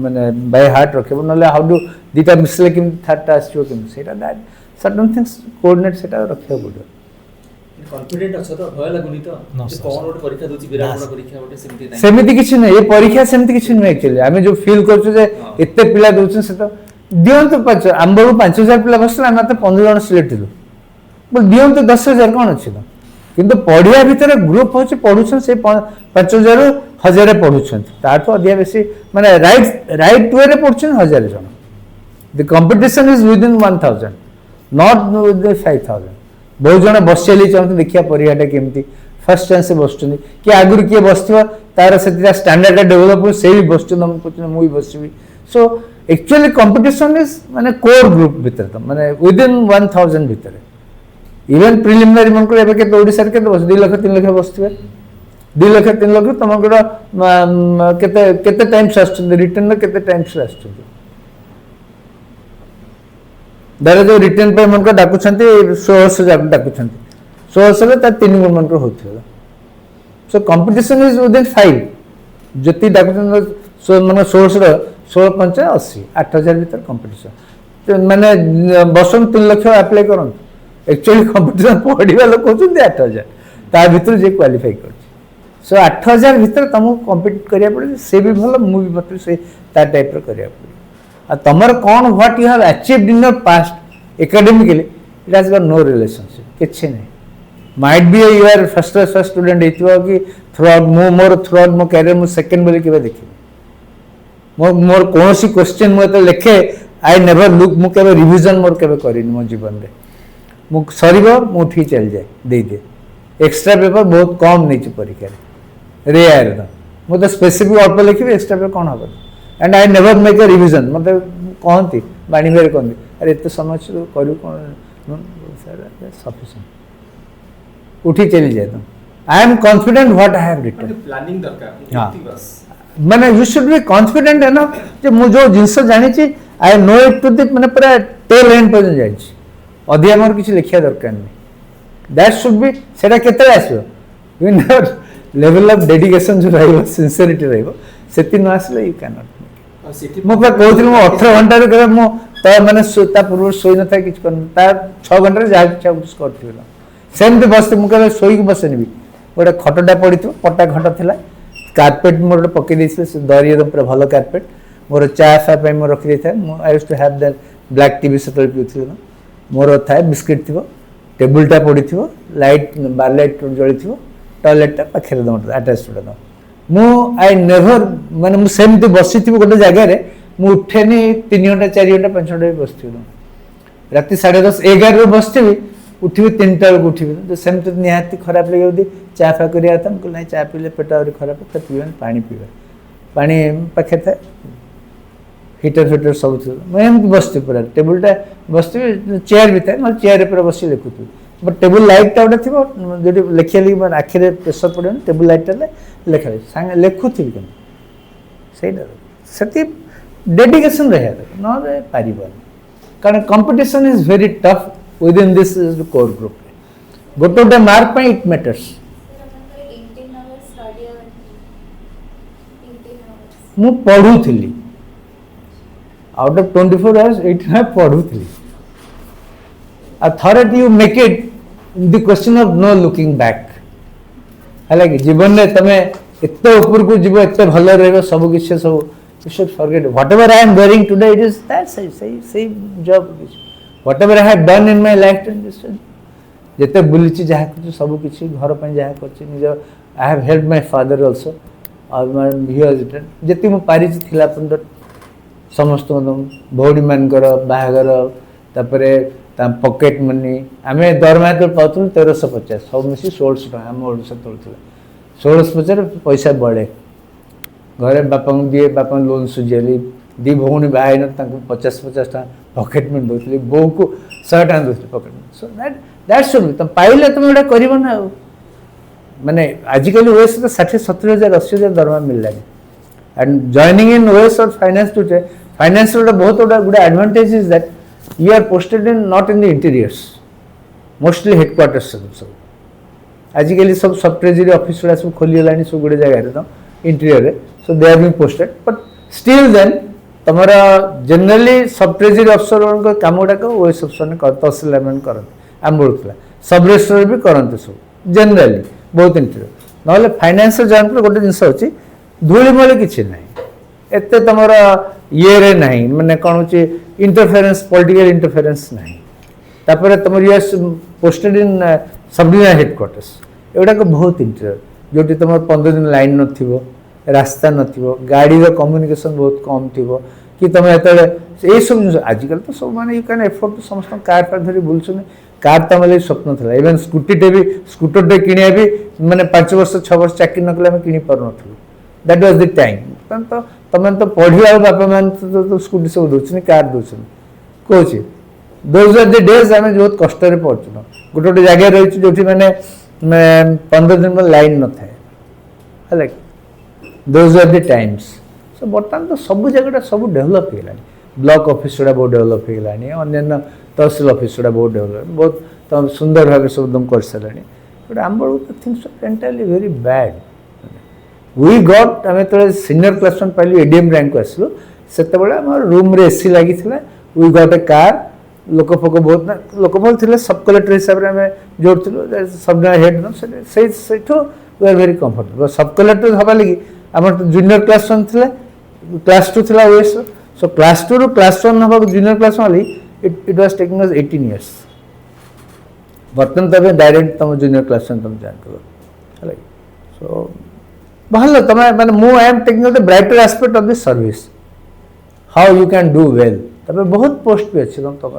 माने बाय हार्ट रखिबो नले हाउ डू दीटा मिसले किम थर्ड आस्यो किम सेटा दैट सर्टेन थिंग्स कोऑर्डिनेट सेटा रखियो पड़िबो कॉन्फिडेंट अच्छा तो भय लागुनी तो कौन ओटे परीक्षा दोची विराट बड़ परीक्षा ओटे सेमती नाही सेमिति किछि नै ये परीक्षा सेमति किछि नै एक्चुअली हमें जो फील करछु जे एते पिला दोछन से तो दियन तो पाछ आंबो 5000 पिला बसला हम त 15 जन सिलेक्ट दिलु बोल दियन तो 10000 कोन अछि तो किंतु पढ़िया भीतर ग्रुप होछि पढुछन से 5000 1000 पढुछन ता तो अधिया बेसी माने राइट वे रे पढुछन 1000 जन the competition is with in 1000 not with 5000 बहुत जन बस चली चाहते देखिया परीक्षाटा केमती फर्स्ट चांस से बसुनी कि आगुरी किए बसथिबा तार से स्टैंडर्ड डेवलप से भी बसुन हम कुछ मु भी Busby so actually competition is माने कोर ग्रुप भीतर त माने विद इन 1000 भीतर इवन प्रिलिमिनरी मन को एबे के ओडिसा के बस 2 लाख 3 लाख बसथिबे 2 लाख 3 लाख तमकर केते टाइम्स आछन रिटर्न केते टाइम्स आछन दादा जो रिटर्न पे मन को डाकु छंती 1600 डाकु छंती 1600 ता 3 गुण मन को होथला so competition is within 5 जति डाकु छन सो मन 1600 16 5 80 8000 भीतर कंपटीशन तो माने बसम 3 लाख अप्लाई करन एक्चुअली कंपटीशन पढिबा लोक होचंती 8000 ता भीतर जे क्वालीफाई कर सो 8000 भीतर तुम कॉम्पीट करिया पड़े से भी भलो मु भी मत से ता टाइप रो करिया पड़े तमर कौन what you have achieved in your past academically it has got no relationship किछि नै might be you are first student इतवा कि थ्रू आउट मो कैरियर मो सेकंड बोली केबे देखि मोर कोनोसी क्वेश्चन मो तो लिखे आई नेवर लुक मो केबे रिवीजन मोर केबे करिन मो जीवन रे मो सरीबो मो ठी चल जाय दे दे एक्स्ट्रा पेपर बहुत कम नहीं परीक्षा रेयर ना मुझे स्पेसिफिक अल्प लिखी एक्स्ट्रा पेपर कौन हम and I never make a revision मत कहती बाणी भाई कहती अरे एत समय करूँ कौन सफिशिएंट उठी चली जाए तुम I am confident what I have written planning दरकार हाँ बस माने you should be confident enough जे मु जो जिंस जानी I know it to the माने पूरा टेल एंड पर जाई अधिया मोर किछि लिखिया दरकार नहीं दैट शुड बी सेटा केते आसो you know level of dedication जो रहइबो सिंसियरिटी रहइबो सेति न आसले यू कैन नॉट मो पर कहथिल मो 18 घंटा रे करे मो त माने ता पूर्व सोई न था किछ कर ता 6 घंटा रे जा इच्छा कुछ करथिला सेमते बसते मु करे सोई के बसनिबी गोटे खटटा पड़िथो पट्टा खट थिला कार्पेट मोर गोटे पकई देइछले दरी एकदम पूरा भल कार्पेट मोर चा फा पे मो रखि देथा I used to have that black TV सेटल पिउथिलो मोर थाए बिस्किट थिबो टेबुलटा पड़िथिबो लाइट बार लाइट जळिथिबो टॉयलेटटा पाखरे दम अटैच टू दम मु आई नेवर माने मु सेमती बसिथिबो गोटे जगह रे मु उठेनी 3 घंटा 4 घंटा 5 घंटा बसथिबो राति 10:30 11 रे बसथिबी उठिबी 3टा बेलू उठिबी तो सेमती निहाती खराब लगे दी चा फा करिया था को नहीं चा पीले पेट और खराब तो पीवन पानी पीवे पानी पाखे था हीटर फिटर सब थी मैं बसती पूरा टेबुलटा बसती चेयर भी था मतलब चेयर पर बस लिखुथी बट टेबुल लाइटा गोटे थी जो लिखिया लिखी मैं आखिरे प्रेसर पड़े टेबुल लाइटा लेखा सांगे लिखुथी से डेडिकेशन रहा ना पारिबन कारण competition is very tough within this core group गोटे गोटे मार्क पे इट मैटर्स मु पढ़ुली आउट ऑफ 24 आवर्स 18 पढ़ुली आ thought you make it the question of no looking back है कि जीवन में तमे एते ऊपर को जीव एते भल रहबो सब किछ सब you should forget whatever I am doing today it is that सही job whatever I have done in my life जेते बुलिची जहा कुछ सब किछ घर पे जहा करछि निज I have help my father also और माय हियर जेति मु पारि थिला पंदर समस्त भौडी मानकर बाहागर तापरे ता पॉकेट मनी आमे दरमा तो पाउथु 1350 सब मिसी 1600 टका हम ओडिसा तोलथिला 1650 पैसा बढ़े घरे बापा दिए बापा लोन सुझेली दी भौणी बाहाई न तांको 50-50 टका पॉकेट मनी दोथली बो को 100 टका दोथली pocket money so that should तुम पाइले तुम एटा करिवो ना माने आजिकल ओएस तो 60-70 हजार 80 हजार दरमा मिललानी एंड जॉइनिंग इन ओएस और फाइनेंस टुडे फाइनेंस बहुत good advantage is that you are posted in not in the interiors mostly headquarters सब आजिकल सब सब ट्रेजरी ऑफिस गुड़ा सब खोली गलानी सब गुड़े जगह तो interior so they are being posted but still then तुम्हारा जनरली सब ट्रेजरी अफसर काम गुड़ाक ओएस अफसर तहसीलदार मैंने करते आम बोलूला सब रजिस्ट्रार भी करते सब जनरली बहुत इंटीरियर ना फाइनेंस जॉइन कर गोटे जिनस अच्छी धूलीमूली किसी ना एत तुम ये रे नहीं माने कौन हो इंटरफेरेंस पॉलिटिकल इंटरफेरेंस नहीं तापर तुम US posted in sub division headquarters एगुड़ाक बहुत इंटीरियर जो तुम 15 दिन लाइन नथिबो रास्ता नथिबो गाड़ी रो कम्युनिकेशन बहुत कम थिबो कि तुम एतले ए सब जिन आजिकल तो सब माने यू कैन एफोर्ड टू समस्त कार पर धरी बुलछुने कार तुम लिए स्वप्न था इवन स्कूटी भी स्कूटर टे किनिया भी माने 5 वर्ष 6 वर्ष चाकरी नकले हम किनी पर नथु दैट वाज द टाइम तो तुम तो पढ़िया बापा मान तो स्कूटी सब दोछनी कार दोछनी कोछि दोज आर द डेज आमे बहुत कष्ट रे पढ़छु गोटे गोटे जगह रही जो मैंने 15 दिन में लाइन न था है those are the times so बर्तमान तो सब जगह सब डेभलप हो गलानी ब्लॉक ऑफिस गुड़ा बहुत डेभलप हो गलानी अन्य तहसील ऑफिस गुड़ा बहुत डेभलप बहुत तो सुंदर भाव सब तुम कर सारे बट आम बेलू तो things are entirely very bad we got आम तो सीनियर क्लास वन पाइलु एडीएम रैंक आसलु से रूम रे एसी लगी वी गॉट ए कार लोक फोक बहुत लोक फोक थे सब कलेक्टर हिसाब से आम जोड़ू सब हेड से वी आर वेरी कंफर्टेबल सब कलेक्टर हवा लगी आम जूनियर क्लास वन थे क्लास 2 थी ओएस सो क्लास 2 रू क्लास 1 हवा junior class one it was taking us 18 years बर्तमान तब डायरेक्ट तुम जूनियर क्लास वन तुम जॉइन कर सो भल तुम मैंने मु I am taking the brighter aspect of the service how you can do well तब बहुत पोस्ट भी अच्छी तुम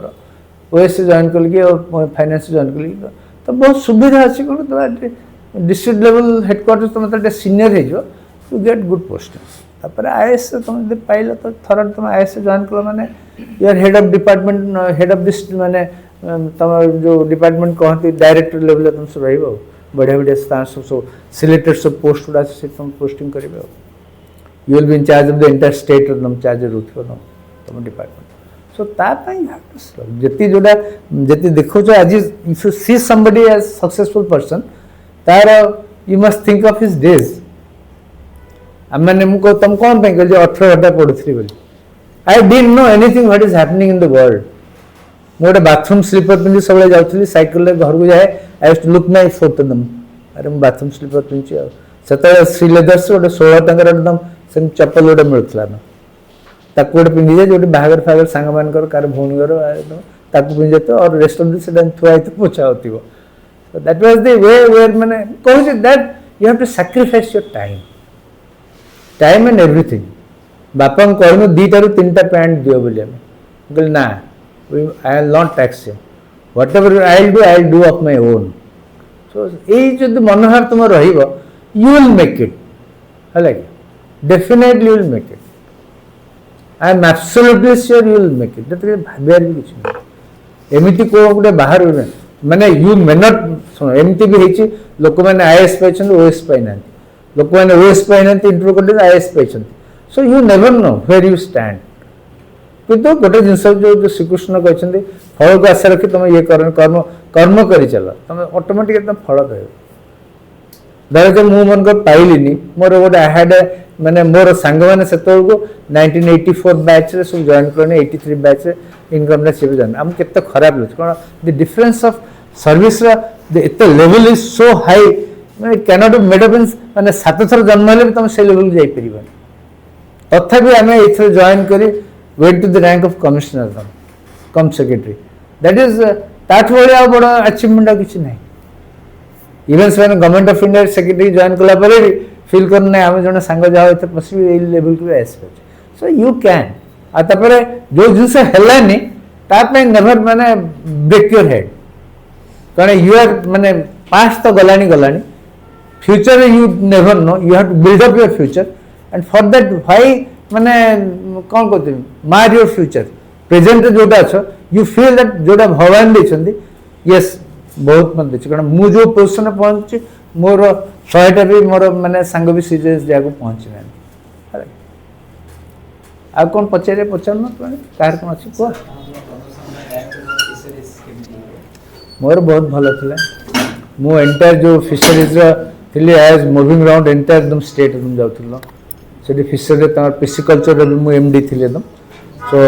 ओएस जॉइन कल और फाइनेंस जॉइन कल तो बहुत सुविधा अच्छी कौन तुम डिस्ट्रिक्ट लेवल हेडक्वार्टर तुम तो सीनियर हो यू गेट गुड पोस्टिंग तापर आईएएस तुम पाइल तो थर तुम आईएएस जॉइन कल माने you are head of department head of this माने तुम जो डिपार्टमेंट कहते डायरेक्टर लेवल तुम सब रही बढ़िया बढ़िया स्थान सब सिलेक्टेड सब पोस्ट गुड़ा से तुम पोस्टिंग कर you will be in charge of the entire state तुम चार्ज रुथ तुम डिपार्टमेंट सो तापाई यू हैव टू स्ट्रगल जति जोड़ा जति देखो आज if you see somebody as successful person तार you must think of his days मैंने मुझे तुम कौन पे कहल 18 घंटा पढ़ुथी बोली I didn't know anything what is happening in the world मुझे बाथरूम स्लीपर पिंधि सब जाऊँगी साइकिल घर को जाए I used to look my photo दम अरे मुझे बाथरूम स्लीपर पिंधि से श्री लेदर्स गोटे 16 टकर एकदम से चप्पल गोटे मिलूला ना ताको गोटे पिंधि जाए जो बाहागर फागर सांग मान कार भौणी ताको पिंधि जाते और रेस्ट ऑफ दिस थुआ पोछा होती that was the way where मैंने कहूँ that you have to sacrifice your time and everything बापा कहूँ 2टा ରୁ 3टा पैंट दियो बोली कहली ना I will not tax you whatever I will do of my own so यही जो मनोभाव तुम रही यू विल मेक इट है definitely you will make it I am absolutely sure you will make it भाबार भी किसी नहीं एमती को गोटे बाहर माने यू मे नॉट सुन एमती भी होती लोक मैंने आईएएस पाई ओएस पाई ना लोक मैंने ओएस पाई ना इंटरव्यू कर आईएएस पाई so you never know where you stand किंतु गोटे जिन जो श्रीकृष्ण कहते फल को आशा रखी तुम ये कर्म कर्म कर चल तुम ऑटोमेटिक तुम फल पाइब धर जो मु मन पाइलिनी मोर गोटे हैड माने मोर सांग मैंने से 1984 बैच रे सब जॉइन करने 83 बैच रे इनकम टैक्स भी जॉइन आम केते खराब लगे कौन द डिफरेंस ऑफ सर्विस एत लेवल इज सो हाई मैंने कैनॉट मेड अप माने 7 थर जन्म हेले तुम से लेवल जाई परिबन तथापि आम ये जॉइन करी wait to the rank of commissioner cum secretary that is ताठ भाया बड़ अचिवमेंट किसी ना इवेन से government of India secretary join कला भी फिल करना आम जो सांग जाओ पशि लेवल को आसपे सो यू कैन आपर जो जिनस है नेवर माने ब्रेक योर हेड कारण यू आर माने पास्ट तो गलानी future you never know you have to build up your future and for that why माने कौन कहते मार योर फ्यूचर प्रेजेंट जोटा अच्छ यू फील दैट जोटा भगवान देते यस बहुत मन देखिए कारण मुझे जो पोजिशन पहुंची मोर 100टा भी मोर माने सांग भी सीरियस जगह पहुंची ना आ कौन पचारे पचार ना कार कौन अच्छी कह मोर बहुत भल था मु एंटायर जो फिशरीज थी एज मूविंग राउंड एंटायर एकदम स्टेट एकदम जाऊँ से फिशरी पिसिकल्चर भी एमडी थी एकदम सो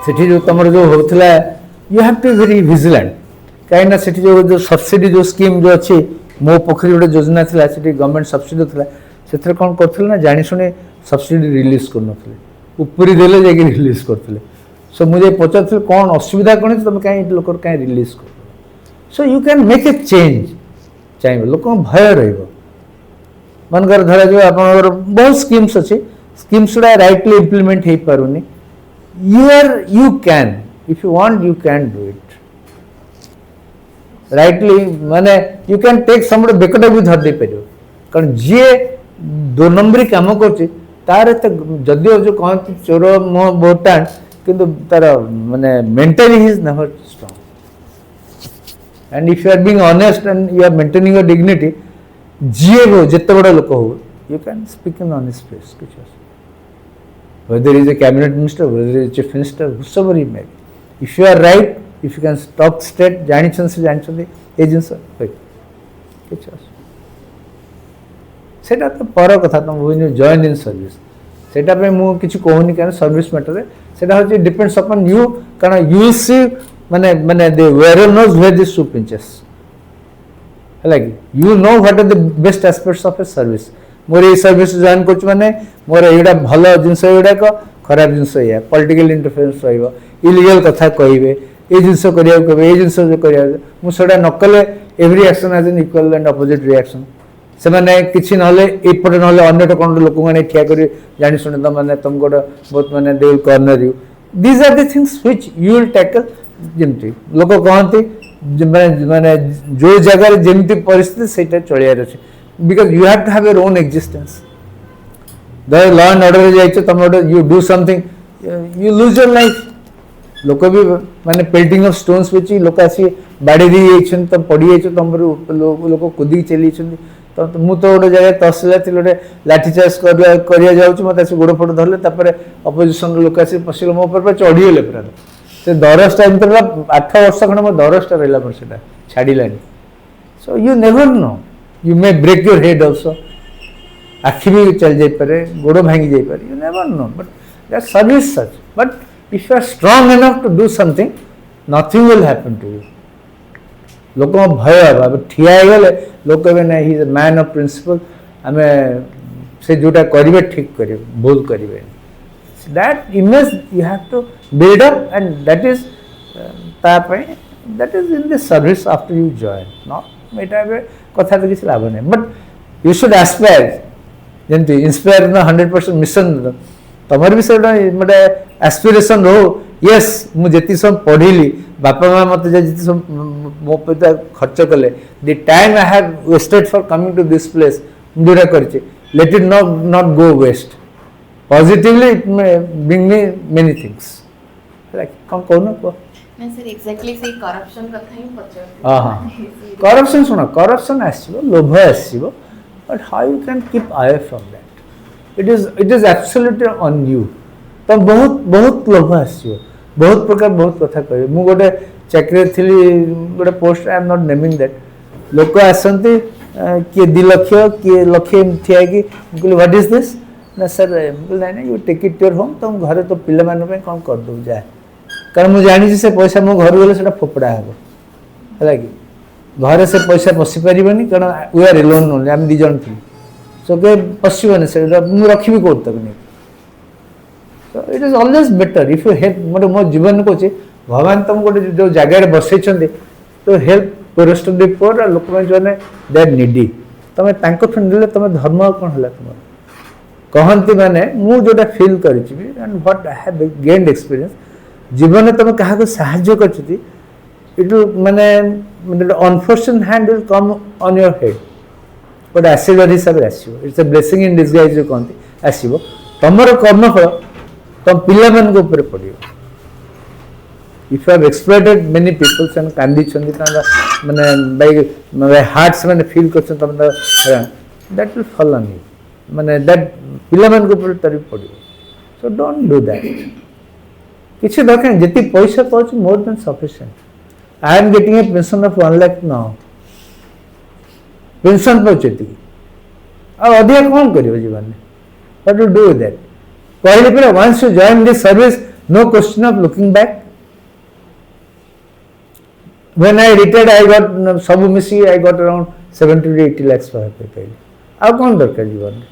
से जो तुम जो होता you have to very vigilant कहीं से जो सब्सिडी जो स्कीम जो अच्छी मो पोखरी गोटे योजना थी गवर्नमेंट सब्सिडी था से कौन कर जानी शुणी सब्सिडी रिलीज करन उपरी देले जाके रिलीज करते सो मुझे पचार कौन असुविधा कौन तुम कहीं लोक कहीं रिलीज कर so you can make a change चाहिए लोक भय मनकर धरा जो आप बहुत स्कीम्स अच्छी स्कीम्स गुड़ा राइटली इम्प्लीमेंट हो पारुनी you can if you want you can do it rightly माने यू कैन टेक समबडी बेकटा भी धर दे पार कारण जी 2 नंबरी काम कर तार जदियो जो कहते चोर मुह बहुत टाण किंतु तार माने mentally he is never strong and if you are being honest and you are maintaining your dignity जीए हो जिते बड़ा लोक हो you can speak in honest face whether he is a cabinet minister whether he is a chief minister whosoever he may be if you are right if you can talk straight जानी से जानते ये जिनस सेटा तो पर कथा तुम when you join in service सेटा पे मु किछ कहूनी कारण सर्विस मैटर सेटा हो डिपेंड्स अपॉन यू कारण यू सी माने माने the wearer knows where this shoe pinches है you know what are the best aspects of a service मोर ये सर्विस जॉइन कर माने मोर ये भल जिनस गुड़ाक खराब जिनस या पॉलिटिकल इंटरफेरेंस इलीगल कथा कहे ये जिनस करिया ये जिनस करिया मुझे नकले every action has an equal and opposite reaction से माने किछि नहले एपटे नहले अन्य कौन लोक मैंने ठिया कर जानी शुणी तो मैंने तुम गोटे बहुत मैंने they will corner you these are the things which you will tackle जमती लोक कहते माने जो जगह जेमती परिस्थिति सेटा चलियार अछि because you have to have your own existence the law and order जाइछो तुम you do something you lose your life लोक भी माने पेल्टिंग ऑफ स्टोन्स विच लोक आसी बाड़ी दी जाइछन त पड़ी जाइछो तुम लोक कुदी चली छन तो मु तो गोटे जगह तहसीलदार थी गोटे लाठी चार्ज करिया जाउछ मत आसी गोड़ फोड़ धरले तापर अपोजिशन लोक आसी पसिल मो ऊपर चढ़ी गेले पूरा से दरसटा एमती 8 वर्ष खंड मो दरसटा रहला पर सेटा छाड़िलानी so you never know you may break your head also आखि भी चल जाई पारे गोड़ भांगी जाई पारे you never know but that service such but if you are strong enough to do something nothing will happen to you लोक भय अब ठिया गले लोक कहबे ना he is a man of principle आमे से जोटा करिवे ठीक करिवे भूल करिवे that image you have to build up and that is that is in the service after you join not eta कथा तो किसी लाभ नहीं but you should aspire जेंति इंस्पायर ना 100% मिशन तमर भी सेटा मटे एस्पिरेशन रो यस मु जेति सब पढिली बापा मां मते जेति सब मो पे खर्च कले the time I have wasted for coming to this place मुडा करछि let it not go waste positively it may bring me many things like कौन को मैं सर एग्जैक्टली से करप्शन कथा ही पचर हां करप्शन सुना करप्शन आसीबो लोभ आसीबो but how you can keep away from that it is absolutely on you तो बहुत लोभ आसीबो बहुत प्रकार बहुत कथा कहबे मु गोटे चाकरी थिली गोटे post I am not naming that लोक आसंती के 2 लाख के लाख थिया कि व्हाट इज दिस ना सर ना you take it your home तुम घर तो पिला मान पे कौन कर दो जाए कारण मुझे जानी से पैसा मो घर गले सेटा फोपड़ा हेबो हला कि घर से पैसा पसी परिबनी कारण वी आर एलोन ओनली हम 2 जन थी सो के पसिबनी से मु रखिबी कोत तक नहीं सो it is always better if you help मो जीवन को भगवान तुम गोटे जो जगह बसै छंदे तो हेल्प पोरेस्ट ऑफ द पोर लोक में जने दे आर नीडी तमे तांको फ्रेंडले तमे धर्म कोन हला तुम कहती मैंने मु जोटा फील करिछि and what I have gained experience जीवन में तुम क्या साहाय्य करछि इट माने unfortunate hand will come on your head but आशीर्वाद हिसाब से आसीबो it's a blessing in disguise जो कहती आसीबो तमर कर्मफल तुम पिला मन को ऊपर पड़ियो if you have exploited many peoples and कांदी छंदी माने बाय हार्ट्स माने फील करछ तुम that will fall on you माने दैट पिला मन को ऊपर तरी पड़ियो सो डोंट डू दैट किसी दरकार जति पैसा पाउछ more than sufficient I am getting a pension of 1 lakh now pension पाउछती आ अधिक कौन करियो जीवन में what to do with that कहले पर once you join this service no question of looking back when I retired I got सब मिसी I got around 70 to 80 lakhs पे आ कौन दरकार जीवन में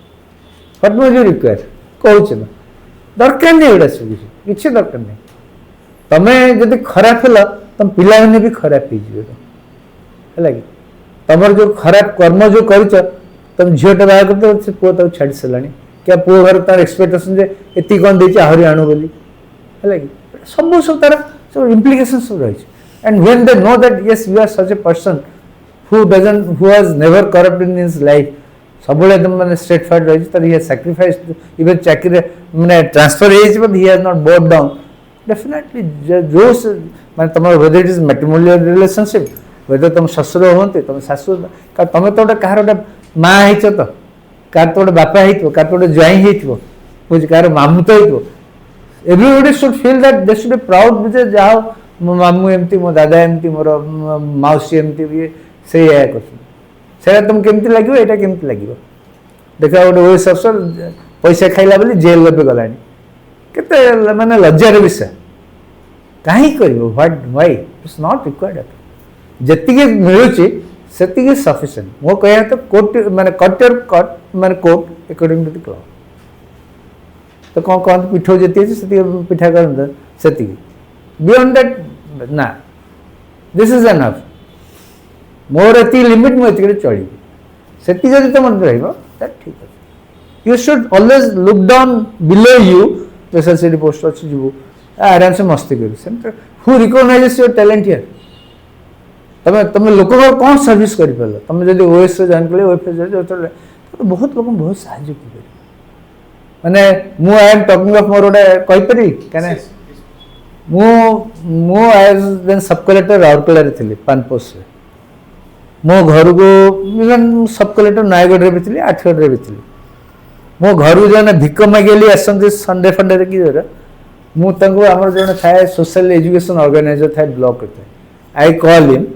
व्हाट वाज यू रिक्वायर कहूछ ना दरकार नहीं एडा सब किछि दरकार नहीं तमे जदि खराब हला तम पिला माने भी खराब ही जियो हला कि तमर जो खराब कर्म जो करिछ तम झियोटा बाय करते से पो त छाडी सलानी क्या पो घर तार एक्सपेक्टेशन जे एति कोन देछि आहुरी आनु बोली हला कि सब तार सब इम्प्लिकेशन सब रहिछ and when they know that yes you are such a person who has never corrupted in his life सब एकदम माने स्ट्रेट फॉरवर्ड रही तर ही सैक्रिफाइस इवन चाकरी माने transfer as but he has not bowed down definitely जो माने तमर whether it is matrimonial relationship whether तुम ससुर होंते तुम सासु का तमे तो कहार माँ हिच तो कार तो बापा हितो कार तो ज्वाई हितो बुझ कार मामू तो हितो everybody should feel that they should be proud जे जाओ मो मामू एमती मो दादा एमती मोर माउसी एमती ये से या कर से तुम केमती लागो एटा केमती लागो देखा गोटे ओएस अफसर पैसा खाइला बोली जेल पे गलानी केते माने लज्जार विषय काहे करिवो what why it's not required जति के मिलुची सेति के सफिशिएंट मो कहया तो कोट माने कट योर कट माने coat according to the cloth तो कौन पिठो जति सेति पिठा कर सेति बियॉन्ड दैट ना दिस इज एनफ मोर एति लिमिट मो एति चली सेति जदि तुम रहइबो दैट ठीक है you should always look down below you जैसे सिटी पोस्ट अच्छी जीवो आराम से मस्ती कर who recognises your talent here तुम लोक कौन सर्विस कर तुम जब ओएस जॉइन कले ओएफएस बहुत लोग बहुत साहय कर माने मु I am talking of more गोटे कहीपरि क्या मु एज देन सब कलेक्टर राउरकेला रे थिली पानपोस रे मो घर को इवन सब कलेक्टर नयगढ़ रे भी थी आठगढ़ रे भी थी मो घर को जो भिक मागिली आसती संडे फंडे कि मुझे आम जो थाए सोशल एजुकेशन ऑर्गेनाइजर थाए ब्लॉक आई कॉल हिम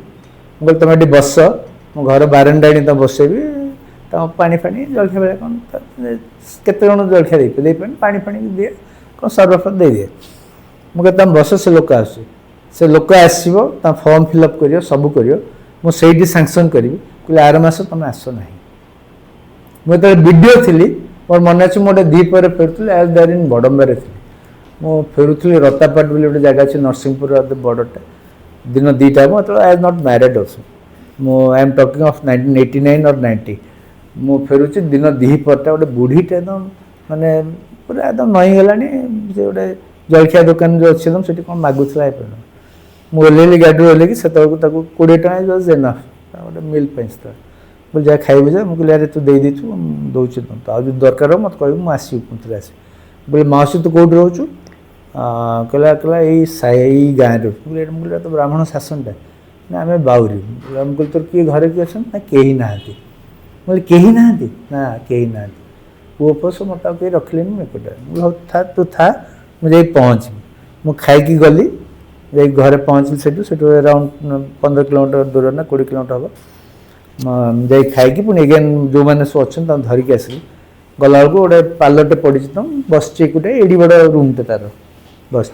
मुझे तुम ये बस मो घर बारंडा तुम बसेबी तुम पानी फानी जलखिया बेला कौन केते जन जलखिया दे पानी फानी दिए कौन सर्वफर दे दिए मुझे तुम बस से लोक से लोक आसो तुम फॉर्म फिलअप कर सब कर मुझे सांसन करी कहले आर मास तुम आस ना मुझे वीडियो थी मोर मन अच्छे मुझे दीपर फेरुली एज देर इन बड़म्बार थी मु फेरुली रतापाट बोली गोटे जगह अच्छे नरसिंहपुर बड़टा दिन 2टा मतलब I as not married also मु आई एम टॉकिंग ऑफ 1989 और 90 मु फेरुची दिन 2पहरटा गोटे बुढ़ीटे एकदम माने पूरा एकदम नई गलानी से गोटे जलखिया दुकान जो अच्छे एकदम से कौन मागुला मुझे ओल्लैली गाड़ी ओल्लैकी से 20 टका जेना गोटे मिल बोले जा खाइबू जा मुझे अरे तू दे देचु दौर तो आज दरकार मत कह मुझे पुनः आस बोले माउसी तू कौट रोचु कहला कहला यही गाँव रे मुझे तो ब्राह्मण शासनटा ना आम बाउरी मुझे तोर किए घरे किए अच्छा ना कहीं ना बोले कहीं ना कहीं ना पुओ पुओ सब मत कहीं रखिले मुझे था तू था मुझे पहुँच मुझे खाई गली घरे पहुँचली से अराउंड 15 किलोमीटर दूर ना 20 किलोमीटर हम जा खाई पुणी एगेन जो मैंने सब अच्छा धरिकी आसली गला बेलू गोटे पार्लरटे पड़ी तुम बस गोटे एडी बड़ रूमटे तार बस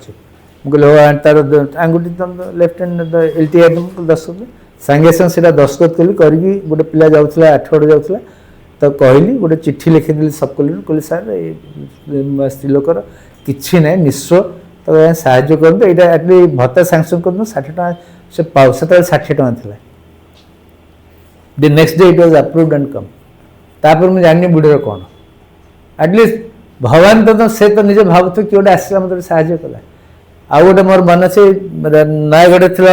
मुझे तार आंगुठी तुम लेफ्ट हैंड एलटीआई दस्तखत सांगे सांगे से दस्तखत कली करके गोटे पिला जाऊला 8 जाऊला तो कहली गोटे चिट्ठी लिखिदी सब कलेक्टर कहली सार स्त्री लोकर कि ना निश्चय तो साहय करते यहाँ एटलिस्ट भत्ता सांसन कर 60 टका से पाऊ से 60 टका था the next day it was approved and come तापर मुझे जानी बुढ़ीर कौन एटलिस्ट भगवान तो से तो निजे भावुथ कि गोटे आसला मतलब साहय कला आउ गोटे मोर मन अच्छे नयगढ़ थी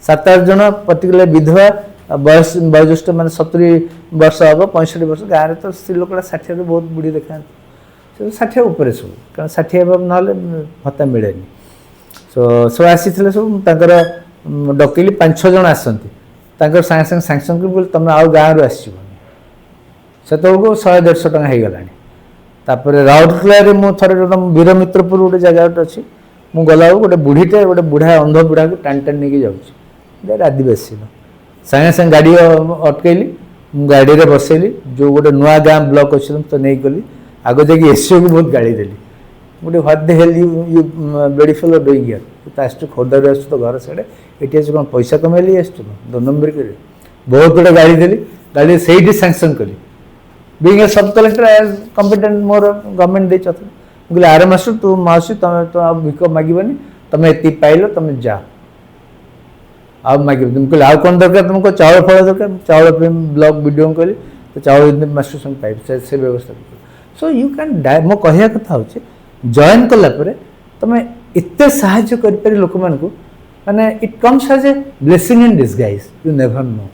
7-8 जन पर्टिकुलर विधवा बयस वयोज्येष्ठ मैंने 70 वर्ष हम 65 वर्ष गाँव में तो स्त्री लोक 60 बहुत बुढ़ी देखा 60 उपर सब कारण 60 ना भत्ता मिले सो सब आसी सब डकली 5-6 जन आसती सागे सागे सांसन कर बोले तुम आउ गाँव रू आसो से 100-150 टका हो गला राउरकेला मु थे वीर मित्रपुर गोटे जगह गोटे अच्छी मु गला गोटे बुढ़ीटे गोटे बुढ़ा अंध बुढ़ा को टाण टाण नहीं जाऊँगी आदिवासी सागे सागे गाड़ी अटकैली गाड़ी में बसैली जो गोटे नुआ गाँव ब्लॉक अच्छे तो नहीं गली आगे जाकि एसओ को बहुत गाड़ी देली गोटे what the hell you beautiful doing here तो खोर्धार आस तो घर साढ़े ये कौन पैसा कमेली आस 2 नंबर कर बहुत गुटे गाड़ी देली गाड़ी से सांसन कली बीइंग ए सब कलेक्टर एज कॉम्पिटेंट मोर गवर्नमेंट दे कहले आर मास तू माउसी तुम तो भिक मागबनी तुम ये पाइल तुम जा आ मागे कहले आउ कौन दरकार तुमको चाउल फल दरकार चाउल ब्लॉक वीडियो कहली तो चाउल मास्टर संग पाइप से व्यवस्था सो यू कैन मो कहया कथा होचे जॉइन कलापर तुम एत साहय कर लोक माने it comes as a blessing in disguise you never know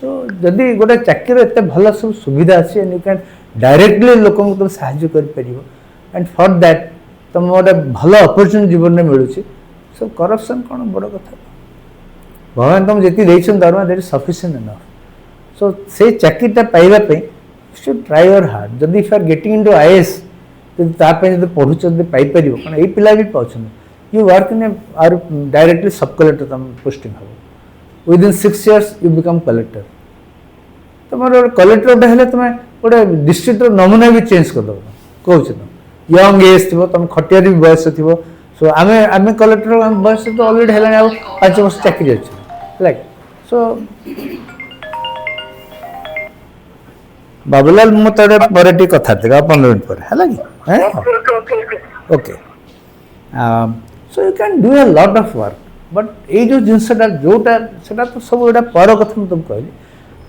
so जदि गोटे चाकरी एत भल सब सुविधा अच्छी एंड यू कैन डायरेक्टली लोक तुम साहय कर एंड फॉर दैट तुम गोटे भल अपॉर्चुनिटी जीवन में मिलूँ सो करप्शन कौन बड़ कथा भगवान तुम जी दरमा that is sufficient enough so से चाकरीटा पाइबापी should try your hard जदि if are getting into IAS जब पढ़ुच पाइपर कारण ये पिला भी पाँच you work in are directly सब कलेक्टर तुम पोस्टिंग हम within 6 years you become collector तुम कलेक्टर गोटे हेल्ले तुम गोटे डिस्ट्रिक्ट नमूना भी चेंज करदेव कौन तुम यंग एज थी तुम खटिया भी बयस थी सो आम आम कलेक्टर बयस तो अलरेडी है 5 वर्ष चाकरी अच्छे लाइक सो बाबूलाल मुझे कथा 15 मिनट पर है कि okay so you can do a lot of work but ये जो जिनसा जोटा से तो सब गोटा पर कथा मुझे तुम कहली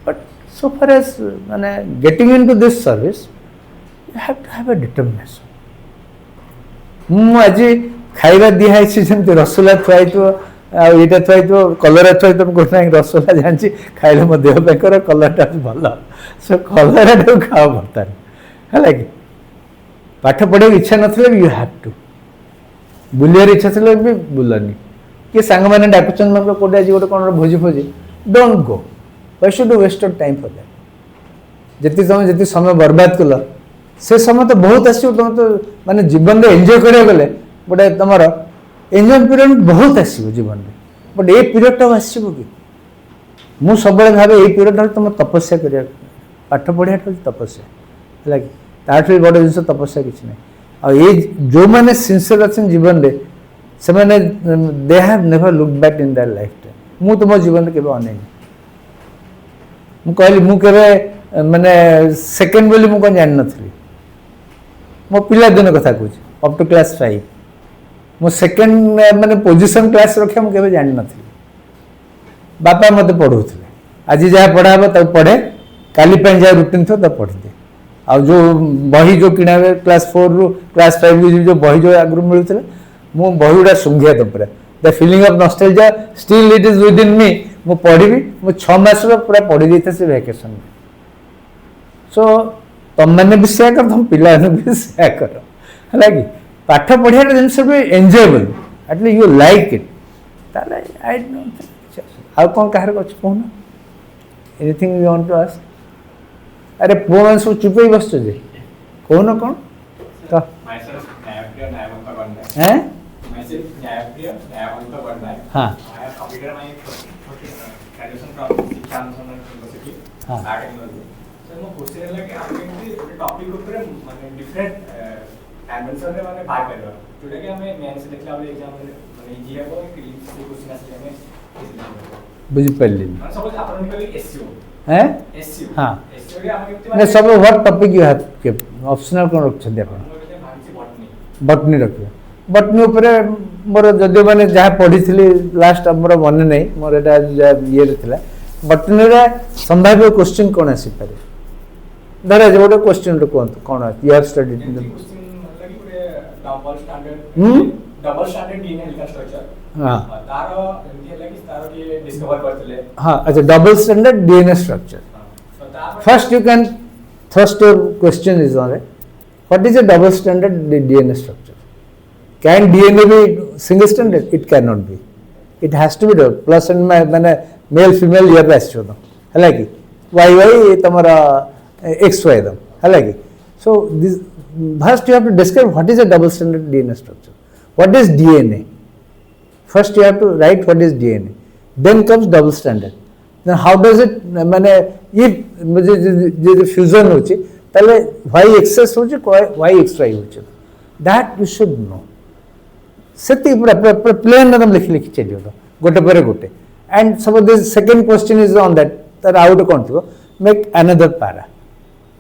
बट सो फार एज माने getting into this service you have to have a determination मुझे खाଇବା दिखाई जमी रसगुल्ला थुआई आईटा थी तो कलर थी तुम कहना रसगोल्ला जानी खाइले मो देह कर कलरटा भल सो कलर खाओ बर्तमान है कि पाठ पढ़ा इच्छा ना यू हैव टू बुलियार इच्छा थी भी बुलनी किए सांग मैंने डाकुचन मतलब कौटे आज गोटे कौन भोजी फोजी don't go why should do waste time for that जी समय बर्बाद कल से समय तो बहुत आस तुम तो माने जीवन में एंजॉय करा गले गोटे तुम एंजॉय पीरियड बहुत आसो जीवन में बट ये पीरियडटा आसो कि मुझे सब भावे ये पीरियड तुम तपस्या कर पाठ पढ़िया तपस्या है कि ताठू बड़ जिन तपस्या किसी ना आ ये जो मैंने सिंसियर अच्छे जीवन में से मैंने they have never look back in their life time मु तुम जीवन में केवे अनेक मु कहली मु केवे माने सेकंड बोली मु कौन जान नथली मो पिला दिन कथा कहूँ अप टू क्लास 5 मो सेकंड माने पोजीशन क्लास रखे मु केवे जान नथली बापा मते पढ़ौथले आज जहाँ पढ़ा हम तब पढ़े काली पे जहाँ रुटीन थो तब पढ़ते आ जो बही जो किणा हुए क्लास 4 रु क्लास 5 जो बही जो आगु मिलूला मु बही गुड़ा सुंघिया तो पूरा the feeling of nostalgia still it is within me मु पढ़ी मु 6 मास पूरा पढ़ी देते से वैकेशन में सो तुम मैंने भी सेया कर तुम पिला भी सेया कर है कि पाठ पढ़िया जिनस भी enjoyable at least you like it ताले आई डोंट थिंक आउ कौन कहार कुछ कहना anything you want to ask अरे पुआ मैंने सब चुप ही बस जे कहना कौन तो हैं हाँ हाँ टॉपिक ऊपर माने डिफरेंट एडवेंचर रे माने बाय करबा जोटा कि हमें मेन से देखला वाले एग्जाम माने इजी है को क्लियर से क्वेश्चन आसे हमें बुझ पल्ली सपोज आपण कहली एसईओ हैं एसईओ हां एसईओ रे हम केते ने सब व्हाट टॉपिक यू हैव के ऑप्शनल कोन रख छथि आपण बटनी रखियो बटनी ऊपर मोर जदि माने जहाँ पढ़ी थी लास्ट मोर मन नहीं मोर एटा ये थिला बटनी रे संभाव्य क्वेश्चन कोन आसी पारे धरा जो गोटे क्वेश्चन रे कोन कोन you have studied double standard DNA health structure हां तारो एमती है कि तारो के डिस्कवर करतले हां अच्छा double standard DNA structure first you can thrust your question is on what is a double standard DNA structure can DNA be single standard it can not be it has to be double plus and माने male female ईयर आसो है कि Y Y तुम X Y दम है कि so this first you have to describe what is a double standard DNA structure what is DNA first you have to write what is DNA then comes double standard then how does it माने ये जो fusion होची ताले Y एक्सेस होची Y X Y होची that you should know सेति पूरा प्लेन तुम लिखि लिखि चलियो तो गोटे पर गोटे and suppose this second question is on that तार आउट कोन थो make another para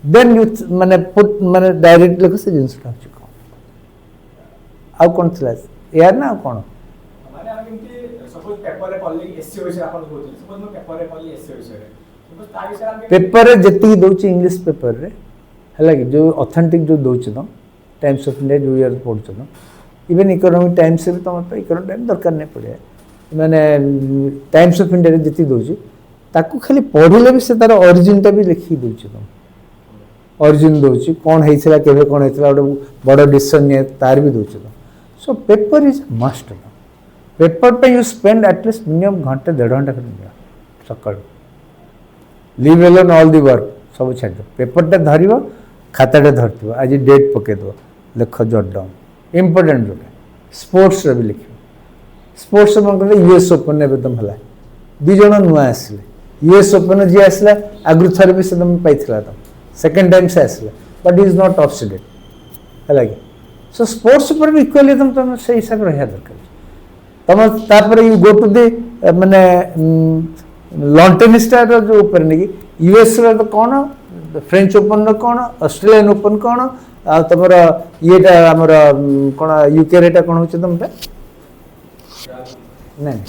then you माने पुट माने डायरेक्ट लिखो से जिंस टा छी कोन आउ कोन थला यार ना कोन माने हम केमती सपोज पेपर रे पल्ली एससी विषय आपण बोलते सपोज मैं पेपर रे पल्ली एससी विषय रे सपोज ता विषय हम पेपर रे जति दोची इंग्लिश पेपर रे हला कि जो ऑथेंटिक जो दोची तो टाइम्स ऑफ इंडिया जो ईयर पढ़छ तो इवन इकोनॉमिक टाइम्स से भी तुम तो इकोनॉमिक टाइम दरकार नहीं पड़े मैंने टाइम्स ऑफ इंडिया जी दूसरी ताकू खाली पढ़ले भी से तार ओरिजिनटा भी लिखी दूची तुम ओरिजिन दूची कौन होता केवे कौन होता गोटे बड़ डिसीजन नहीं तार भी दूची तुम so paper is must paper पे यू स्पेंड एटलिस्ट मिनिमम घंटे 1.5 घंटा कर सका live alone all the work सब छाड़ पेपरटा धर खाताटा धरती आज डेट पकईद लेख जट डाउन इम्पोर्टेंट जोटा स्पोर्ट्स भी लिख स्पोर्ट्स मन यूएस ओपन एवं तुम है दीज नुआ आसले यूएस ओपन जी आसला आगु थर भी से तुम पाई तुम सेकेंड टाइम से आसला बट इज नॉट ऑफसीडेड है कि सो स्पोर्ट्स पर भी इक्वाली तुम से हिसाब रहा दरकार तुम तापर यू गो टू दी माने लॉन टेनिसटा जो ऊपर नहीं यूएस तो कौन फ्रेंच ओपन कौन ऑस्ट्रेलियन ओपन कौन तुम ये आमर कौन यूके रेटा कौन हो तुम नहीं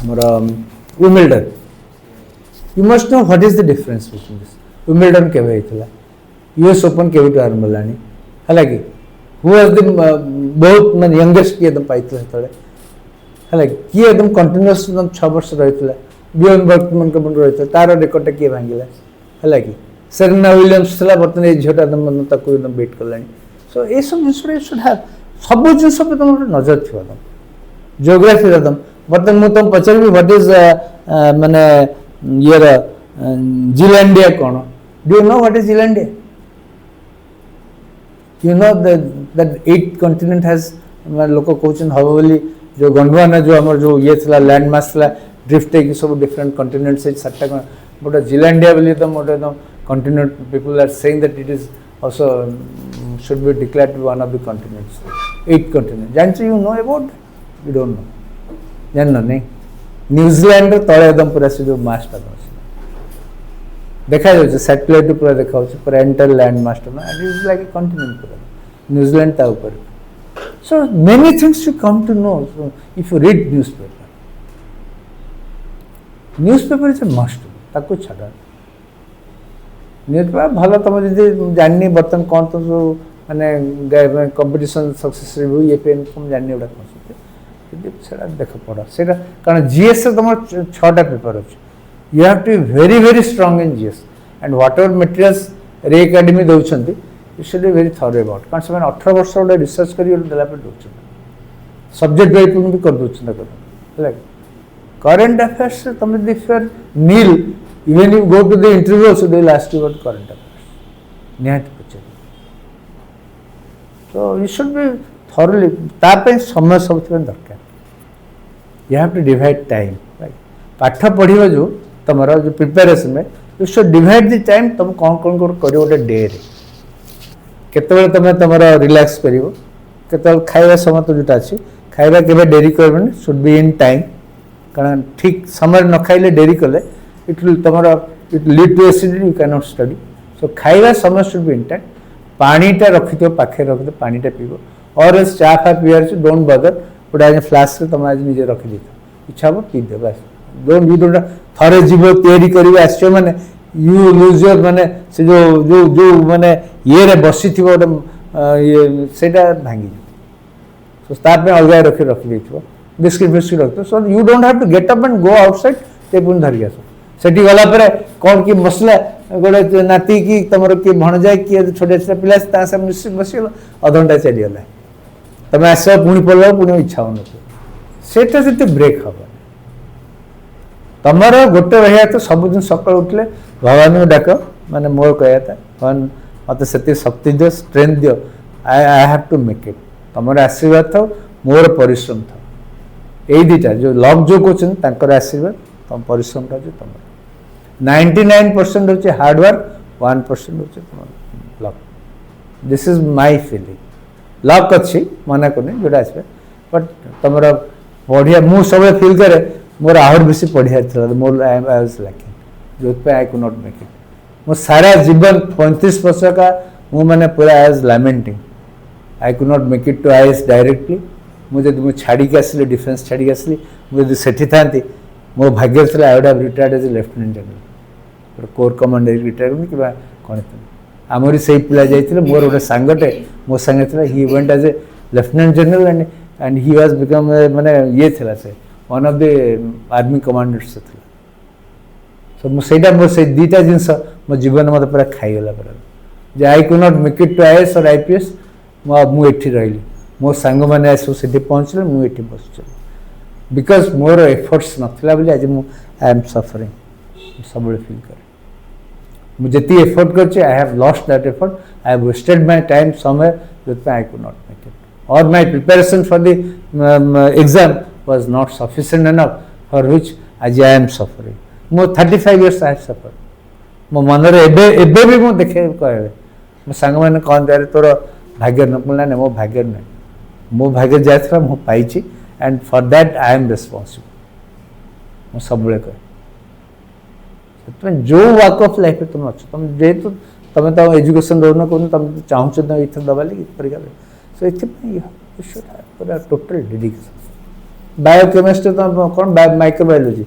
आमर Wimbledon you must know what is the difference between this Wimbledon केवे होता यूएस ओपन केवे आरंभ होलानी है कि हु वाज द बहुत माने यंगेस्ट किए तुम पाई से है किए एकदम कंटिन्यूअस एकदम 6 वर्ष रही बियन बर्तमान रही तार रेकर्डटा किए भांगिला है कि सेरेना विलियम्स था बर्तमान ये झीटा एकदम एकदम बेट कला सो ये सब जिन शुड हैव सब जिन तुम नजर थी तुम जियोग्राफी तुम बर्तमान मुझे तुम पचारि व्हाट इज माने ये जिलैंडिया कौन do you know what is Zealandia you know that 8 continent has लोक कहते हम बोली जो गंडवाना जो आम जो ये थी लैंड मास थी ड्रिफ्ट है सब डिफरेंट कॉन्टिनेंट से 7टा बट जिलैंडिया बोली तो मोटे एकदम continent people are saying that it is also should be declared to be one of the continents 8 continents जानते you know about you don't know जान नहीं न्यूजीलैंड तले एकदम पूरा से जो मास्टर देखा जाए सैटेलाइट पूरा देखा पूरा एंटायर लैंड मास्टर ना and is like a continent पूरा न्यूजीलैंड ता ऊपर so many things you come to know if you read newspaper is a must ताको छाड़ा न्यूज़पेपर भल तुम जी जानी बर्तमान कौन तो जो मैंने कंपटीशन सक्सेस रिव्यू ये पे तुम जानी गोटा कौन से देख पढ़ से कारण जीएस तुम 6टा पेपर अच्छे you have to be very very strong in GS and whatever materials रे एकेडमी दौरान you should be very thorough about कारण से 18 वर्ष गोटे रिसर्च कर देला दौर सब्जेक्ट वाइज भी कर दौर करंट अफेयर्स तुम if you are nil even you go to the interview also they will ask you about current affairs निहाती पचार so you should be thoroughly तापे समय सब दरकार you have to divide time right पाठ पढ़िबा जो तुमरा जो प्रिपरेशन में you should divide the time तुम कौन कौन कर गोटे डे रे केतबेले तुम तुमरा रिलैक्स करिवो केतबेले खाइबा समय तो जोटा अछि खाइबा केबे डेरी करबनी शुड बी इन टाइम कारण ठीक समय न खाइले डेरी कले इट विल तुमरा it lead to acidity you can not study so खाइबा समय शुड बी इंटैक्ट पानीटा रखिथो पाखे रखिथो पानीटा पीबो और चा फा पियार डोंट बदर गोटे आज फ्लास्क तुम आज निजे रखी देथ इच्छा हम पीदे बस डोंट यू डोंट थरे जीव तैयारी कर आस मैंने यू लूज योर माने से जो जो जो माने ये रे बसी थी गोटे ये सेटा भांगी सो ताप अलग रखी रखी देथिबो बिस्किट बिस्किट रखते so you don't have to get up and go outside ते पुन धरिक आस सेठी गला परे कौन की बसला गोटे नाती की तुम किए भणजा किए छोटे छोटे पिला सब निश्चित बसीगल अधघंटा चलीगला तुम आस पुणी पढ़ा पुणी इच्छा हो सेटा से ब्रेक हम तुमर गोटे रहा तो सबुदिन सकाल उठले भगवान को डाक माने मोर कहया था भगवान मत से शक्ति दियो स्ट्रेंथ दियो I have to make it तुम आशीर्वाद था मोर परिश्रम था यही दुटा जो लक जो कहते आशीर्वाद तुम परिश्रम जो तुम 99% होचे हार्डवर्क 1% होचे तुम luck this is my feeling luck अच्छी मना करनी जोटा आसपे बट तुम पढ़िया मु सब फिल करे मोर आहर बेसी पढ़िया था मोर आई वाज लैकिंग जो I could not make it मो सारा जीवन 35 वर्ष का मु माने पूरा I was lamenting I could not make it to IAS directly मुझे तुम छाड़ी के आसली डिफेंस छाड़ी के आसली मुझे सेठी थांती मो भाग्य थी I would have retired as a lieutenant general corps commander retire कि कौन आमरी से पिला जाइए मोर गोटे सांगटे मो सांगे था he went as a lieutenant general and he was become माने ये थिला से one of the army commanders से थिला सो मुझे मोर से दुटा जिनस मो जीवन मत पूरा खाईगला पूरा जे I could not make it to IAS और आईपीएस मुझे रही मो सांग मैंने सब से पहुँचले मुझे बस बिकज मोर एफर्ट्स नाला बोली आज आई एम सफरिंग सब फिल करे मुझे एफर्ट कर I have lost that effort I have wasted my time somewhere जो I could not make it और my preparation for the exam was not sufficient enough for which आज I am suffering मो 35 years I have सफर मो मन एबे भी मु देखे कहे मो सांग मैंने कहते तोर भाग्य न मिलना नहीं मो भाग्य नहीं मो भाग्य जाता मु पाई and for that I am responsible मु सब कहे जो वर्क ऑफ लाइफ तुम अच्छे तुम जेहेतु तुम तो एजुकेशन दौन कौन तुम चाहूँ इथर दबा लगे परीक्षा सो ये पूरा टोटल डेडिकेशन बायोकेमिस्ट्री तो कौन माइक्रोबायोलॉजी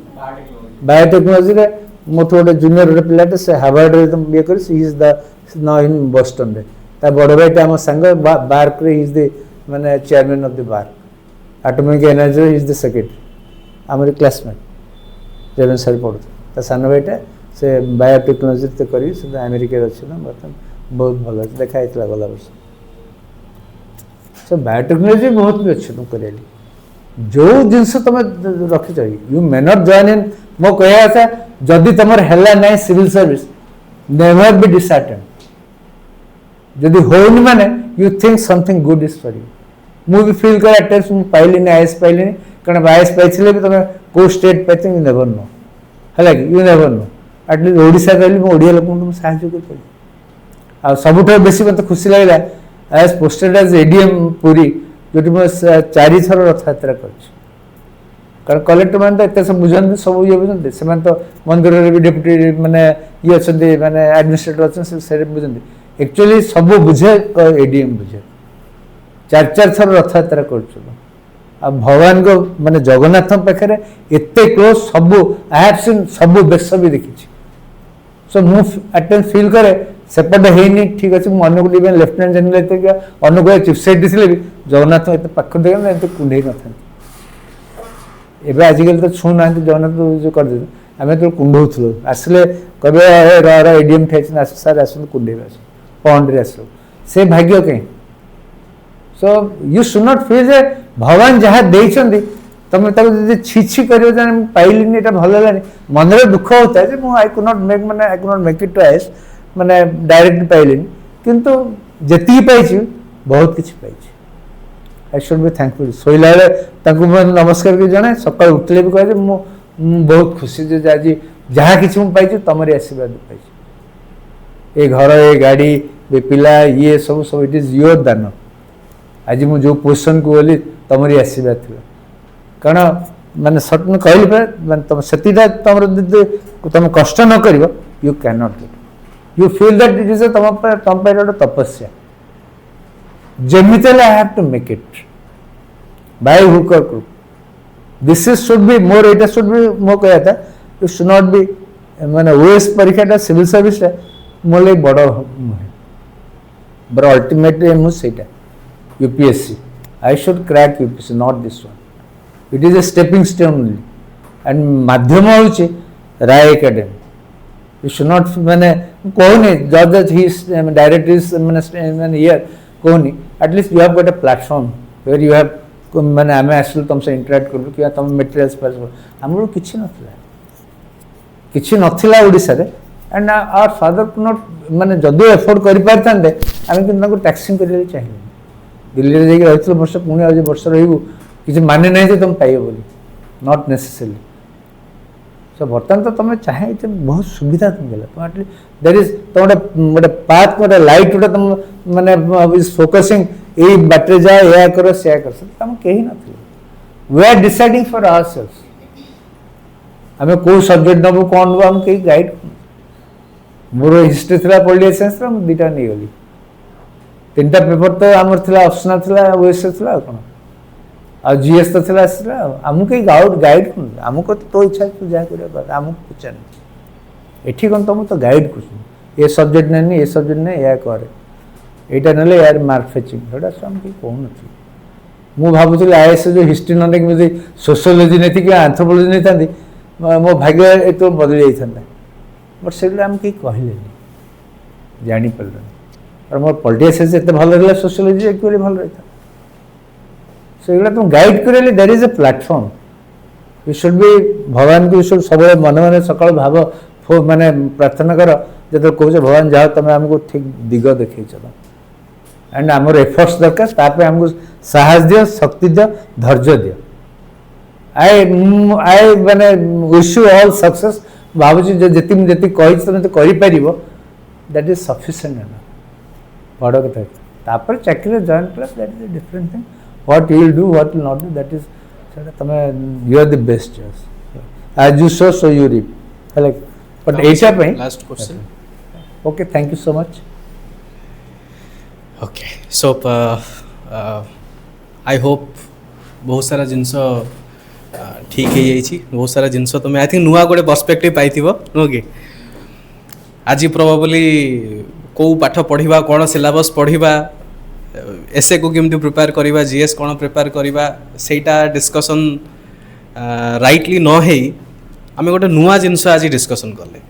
बायोटेक्नोलॉजी रे मोट गोटे जूनियर गोटे पिलाटे से हार्वर्ड रे तुम ये कर is the now in Boston रे ता बड़ भाईटा आम सांग बार्क रे इज द माने chairman of the BARC atomic energy is the secretary आमर क्लासमेट रेवेन सारी पढ़ुता सान भाईटा से बायोटेक्नोलोजी तो करी अमेरिका अच्छे ना बर्तमान बहुत भल अच्छे देखा गला वर्ष सो बायोटेक्नोलोजी बहुत भी अच्छे तुम कर जो जिनस तुम रखी यू मे नॉट जॉइन इन मो कह था जदि तुम है ना सिविल सर्विस नेवर बी डिसअटेंड जदि होनी माने you think something good is for you मुझे फील कर एटलीस्ट मुझे पाइलिनी आईएएस पाइलिनी कारण आईएएस पाई भी तुम कौ state pi you never no है कि you never know at least Odisha रही ओडिया लोक साहय कर सब बेस मत खुशी लगे as posted as ADM Puri जो मुझे 4 थर रथ यात्रा कर कलेक्टर मैंने तो एत सब बुझे सब ये बुझे से तो मंदिर में भी डेप्यूटी मैंने ये अच्छा मैंने एडमिनिस्ट्रेटर अच्छे से बुझे एक्चुअली सब बुझे एडीएम बुझे 4 थर रथ यात्रा कर भगवान को माने जगन्नाथ पाखे एत क्लोज सब आई हैव सीन सब बेस भी देखी सो मुझे फिल करे सेपटे है ठीक अच्छे मुझे अनुकूल लेफ्टिनेंट जेनेल अनुकूल चीफ सेक्रेटरी भी जगन्नाथ एत पाख देखे कुंडे न था एवं आजिकल तो छू ना जगन्नाथ जो करदे आम तो कुंडौल आसले कहे एडीएम ठाई आस सार आस कुंडे आस पहंडे आस से भाग्य कहीं so you should not feel जे भगवान जहाँ देते तुम छी कर पाइलिनी ये भल है मन में दुख होता है आई कुड नॉट मेक मैंने I could not make it to IAS मैंने डायरेक्ट पाइलिनी किंतु जी पाई बहुत किसी पाई आई शुड बी थैंकफुल शोला बेले नमस्कार कर जनाए सका उठले भी कहे बहुत खुशी जे आज जहाँ कि पाई तुमरी आशीर्वाद पाई घर ये गाड़ी ये पिला ये सब सब इट इज योर दान आज मुझे जो पोजिशन को गली तुमरी आशीर्वाद थी कारण माने सटन कहली मैंने तुम से तुम कष्ट न कर you can not get you feel that it is तुम गोटे तपस्या जमीते I have to make it by hook or crook this is should be more it should be मो कहा था यू शुड नॉट बी माने ओएस परीक्षा सिविल सर्विस मोर लगे बड़ नुहे बट अल्टीमेटली मुझे UPSC I should crack UPSC not this one it is a stepping stone only and माध्यम हूँ राय एकेडमी यू शुड नॉट मैंने कहूनी जज ही डायरेक्ट इज मैंने ईयर कहूनी एटलिस्ट यू हैव गोटे प्लेटफॉर्म वेर यू हैव मैंने आम आसल तुम से इंटराक्ट करूँ कि तुम मेटेरियल्स पास आम किसी नाला ओडिशा रे and our father could not मैंने जदि एफोर्ड कर पारि आम कि टैक्सिंग करें चाहिए दिल्ली में जाकि रही वर्ष पुणी आज वर्ष रू किसी माने नहीं तुम पाइब बोली नॉट नेसेसरी सो बर्तमान तो तुम चाहे बहुत सुविधा तुम गला तुम एटलिस्ट देयर इज तुम गोटे पाथ गोटे लाइट गोटे तुम मैंने इज फोकसिंग यही बाटे जा या कर से तुम कहीं ना we are deciding for our self आम कौ सब्जेक्ट नबू कौन नबू आम कहीं गाइड मोर हिस्ट्री थी पॉलिटिकल साइंस मुझे 2टा नहीं गली 3टा पेपर तो आमर थी ऑप्शनल थी ओएस थी कौन आ जीएस तो थी आमको कहीं गाइड कर आमको तो इच्छा तू जहाँ कर आमको पचार एठी कौन तुम तो गाइड कर सब्जेक्ट नहीं ये सब्जेक्ट नहीं या कर यहाँ ना यार मार्क फेचिंग जोटा आम कहीं कहून मुझे भावुली आईएएस जो हिस्ट्री न नहीं मुझे सोशियोलोजी नहीं थी कि एंथ्रोपोलोजी नहीं था मो भाग्य ये बदली जाता बट से आम कहीं कहले जापारे और मोर पॉलिटिकल साइंस एत भल रहा सोशियोलोजी एक्चुअली भल रही था सो ये तुम गाइड कर there is a platform you should be भगवान को शुड सब मन मन सका भाव माने प्रार्थना कर जो कहे भगवान जाओ तुम आमको ठीक दिग देखई चल एंड आमर एफर्ट्स दरकार आमको साहस दियो शक्ति दियो धैर्य दियो आई माने विश यू ऑल सक्सेस भावुची जी जी कही तुम तो कर दैट इज सफिशिएंट बड़ कथा चाकरी जॉइन कर that is a different thing what you will do what will not do that is तुम you are the best choice as you sow you reap है बट ऐसा last question okay thank you so much okay so I hope बहुत सारा जिनस ठीक है बहुत सारा जिनस तुम आई थिंक नुआ गोटे पर्सपेक्टिव पाई नो कि आज प्रोबेबली कौ पाठ पढ़ा कौन सिलेबस पढ़ा एसए को केमती प्रिपेयर करवा जीएस कौन प्रिपेयर करवा सेटा डिस्कसन राइटली न है आम गोटे नुआ जिनस आज डिस्कसन कले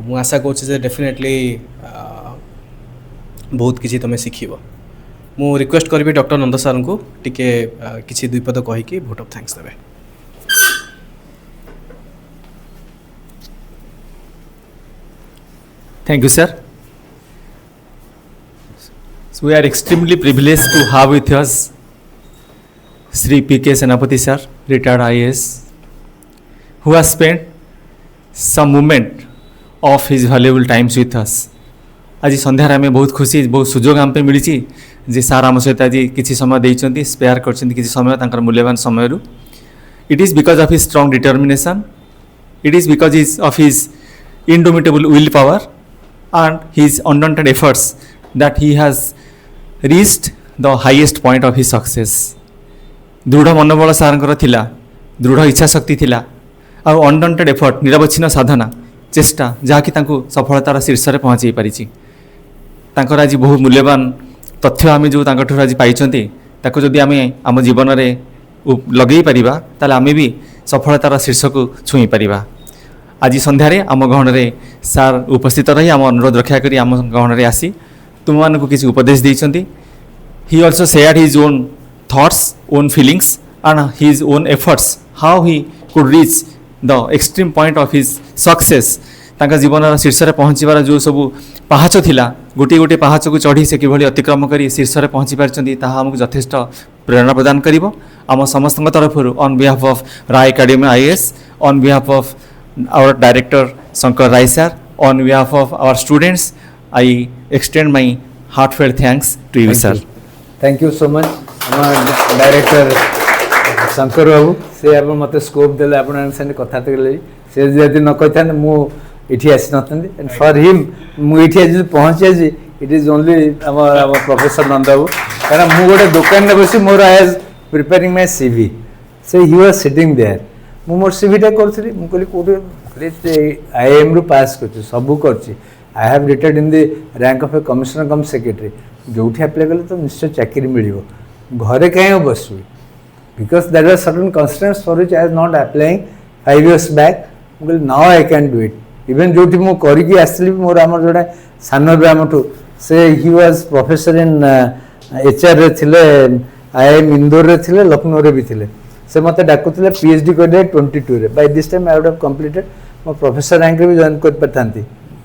मु आशा करुँचे डेफिनेटली बहुत किसी तुम शिख मु रिक्वेस्ट करी डॉक्टर नंद सर को टिके किसी दुईपद कहीकि भोट ऑफ थैंक्स देवे। Thank you, sir. So we are extremely privileged to have with us Shri P.K. Senapati sir, retired IAS, who has spent some moment of his valuable times with us. आज संध्यार आम बहुत खुशी बहुत सुजोग आम पे मिली जे सार आम सहित आज किसी समय देइचंती स्पेयर करचंती किसी समय तांकर मूल्यवान समय रु it is because of his strong determination it is because of his indomitable willpower and his undaunted efforts that he has reached the highest point of his success. दृढ़ मनोबल सारंकर थिला दृढ़ इच्छा शक्ति थिला और अनडाउंटेड एफर्ट निरवच्छिन्न साधना चेष्टा जहाँकि तांको सफलतार शीर्ष में पहुँचाई पारिछि तांकर आज बहुत मूल्यवान तथ्य आम जो आज पाइछंती ताको जदि आम आम जीवन में लगे पारिबा ताले आमे भी सफलतार शीर्ष को छुई पारिबा। आज संध्यारे आम गहन सार उपस्थित रही आम अनुरोध रक्षा करी आम गहन आसी तुम मानक किसी उपदेश देइछंती। He also shared his own thoughts own feelings and his own efforts how he could reach the extreme point of his success तांका जीवन शीर्ष में पहुँचबार जो सब पाहाच थिला गोटे गोटे पाहाच को चढ़ी से किभली अतिक्रम कर शीर्ष में पहुँची पारिछंती ताहा हमको यथेष्ट प्रेरणा प्रदान करिवो। आम समस्त तरफ on behalf of Rai academy IAS on behalf of our director Sankar Rai sir on behalf of our students I extend my heartfelt thanks to you sir. Thank you so much our director Sankar babu से आप मते scope देले आपन संगे कथा तले से जदि न कहथन मु इठी आसी नथंदी एंड फॉर हिम मु इठी आज पहुंचे जी it is only our professor Nand Babu कारण मु गोटे दुकान में बसी मोर I was preparing my CV so he was sitting there मु मोर सीवीटा करथली मु कहली कोटे आईएम रु पास करछि सबु करछि I have retired in the rank of a commissioner cum secretary जोठी अप्लाई कले तो निश्चय चाकरी मिलिबो घरे काहे बसु because there are certain constraints for which I am not applying 5 years back मु कहली now I can do it even जोठी मु करी की आसली मोर हमर जोडा सानो ब्रामठु से he was professor in HR रे थिले आईएम इंदौर रे थिले लखनऊ रे भी थिले से मत डाकुले पीएचडी कर 22 रे by this time I would have completed मो प्रोफेसर रैंक भी जॉइन कर परथांती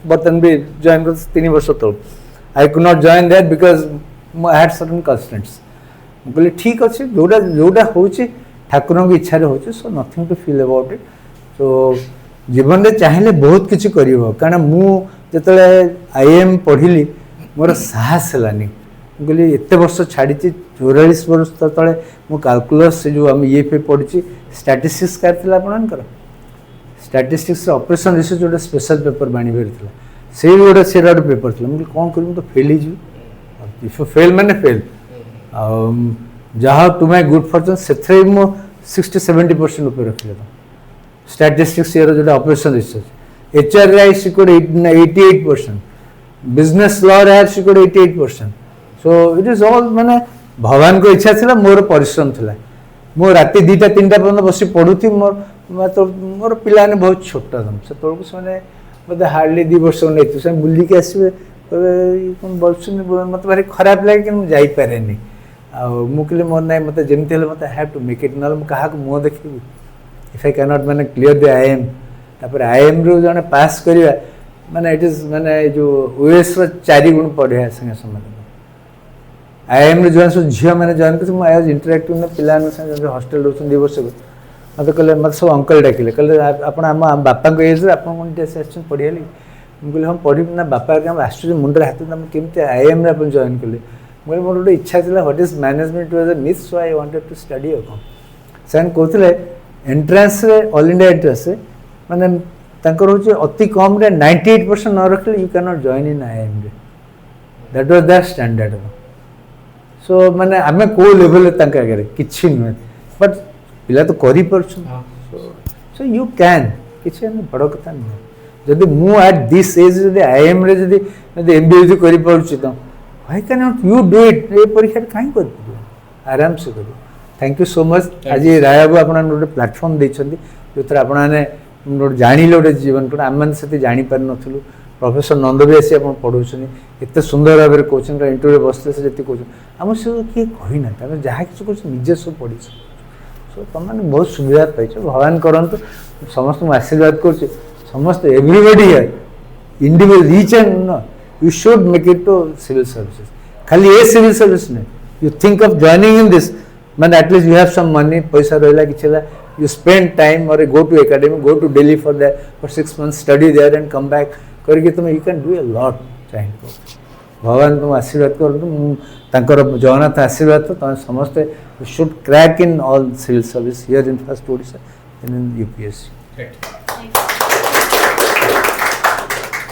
बर्तन भी जॉइन कर 3 वर्ष तो I could not join that because I had certain constraints मु कहली ठीक अछि जोडा जोडा होछि ठाकुर की इच्छा रे होछि so nothing to feel about it so जीवन में चाहिए बहुत किछि करिवो कारण मु जतले आईएम पढ़िली मोर साहस हलानी कहली एत वर्ष छाड़ी 44 वर्ष तले मु कैलकुलस से जो हम ये पे पढ़ी स्टैटिस्टिक्स कर आपणकर स्टैटिस्टिक्स ऑपरेशन रिसर्च गोटे स्पेशल पेपर बाणीबार था से गोटे से पेपर था मुझे कौन कर तो फेल हो इफ फेल मैंने फेल जहाँ टू माय गुड फॉर्चून से 60-70% ऊपर रखिले स्टैटिस्टिक्स ये जो ऑपरेशन रिसर्च एचआर आई सिक्योर्ड 88%, बिजनेस लॉ रे secured 88%. So it is all माने भगवान को इच्छा थिला मोर परिश्रम थिला. मो राति 2-3 पर्यंत बसी पढ़ुथी. मोर पिलाने बहुत छोटा था से तोड़ से माने मते हार्डली 2 वर्ष नै से बुल्ली के आसीबे कोन बोलछन मते भारी खराब लागे कि हम जाई पारेनी. आ मुकले मोर नै मते जेमते हले मते हैव टू मेक इट. नल कहा को मुंह देखिबी इफ आई कैन नॉट माने क्लियर द आईएम तापर आईएम रो जने पास करिया माने इट इज माने जो ओएस रो 4 गुण पढ़े संगे समान. आईएम रो जन सो झिया माने जन को आई वाज इंटरैक्टिव न पिलान संगे हॉस्टल रोसन 2 वर्ष मत कहले मत सब अंकल डाकिले कहले आपण हम बापा को एज आपण कोन टेस्ट सेक्शन पढ़ियाली. हम कहले हम पढ़ी ना बापा के हम आश्चर्य मुंडरे हाथ हम केमते आईएम रे अपन जॉइन करले. मोर मोर इच्छा थिला what is management was a miss so I wanted to study account. सेन कोथले एंट्रेंस रे ऑल इंडिया एंट्रेंस माने तांकर होचे अति कम रे 98% न रखले you can not join in IIM रे. That was the standard. So माने हमें को लेवल तांका करे किछि न बट पिला तो करि परछु. सो यू कैन किछि न बड़ कथा न. जदि मु एट दिस एज जदि आईएम रे जदि एमबीए करि परछु त why can not you do it ये परीक्षा कहीं कर आराम से करो थैंक यू सो मच आज राया को आपन गोटे प्लेटफॉर्म देछंती जोथरा आपन ने गोटे जानिले गोटे जीवन को आम से जापर नथुलु प्रोफेसर नंद भी आसी आप पढ़ाऊँ एत सुंदर भाव में कौन इंटरव्यू बसते से जी कौन आम सब किए कहना आम जहाँ कि निजे सब पढ़ी सो तुम मैंने बहुत सुविधा पाई भगवान करंतु समस्त आशीर्वाद कर समस्त everybody here individual reach and you should make it to civil services खाली ये सिविल सर्विस नहीं you think of joining in this मैंने at least you have some money पैसा रहा कि यू स्पेंड टाइम और go to academy go to Delhi for 6 months study there and come back करके तुम you can do a lot चाहे भगवान तुम आशीर्वाद कर जगन्नाथ आशीर्वाद तो तुम समस्ते should crack in all civil service here in first Odisha in UPSC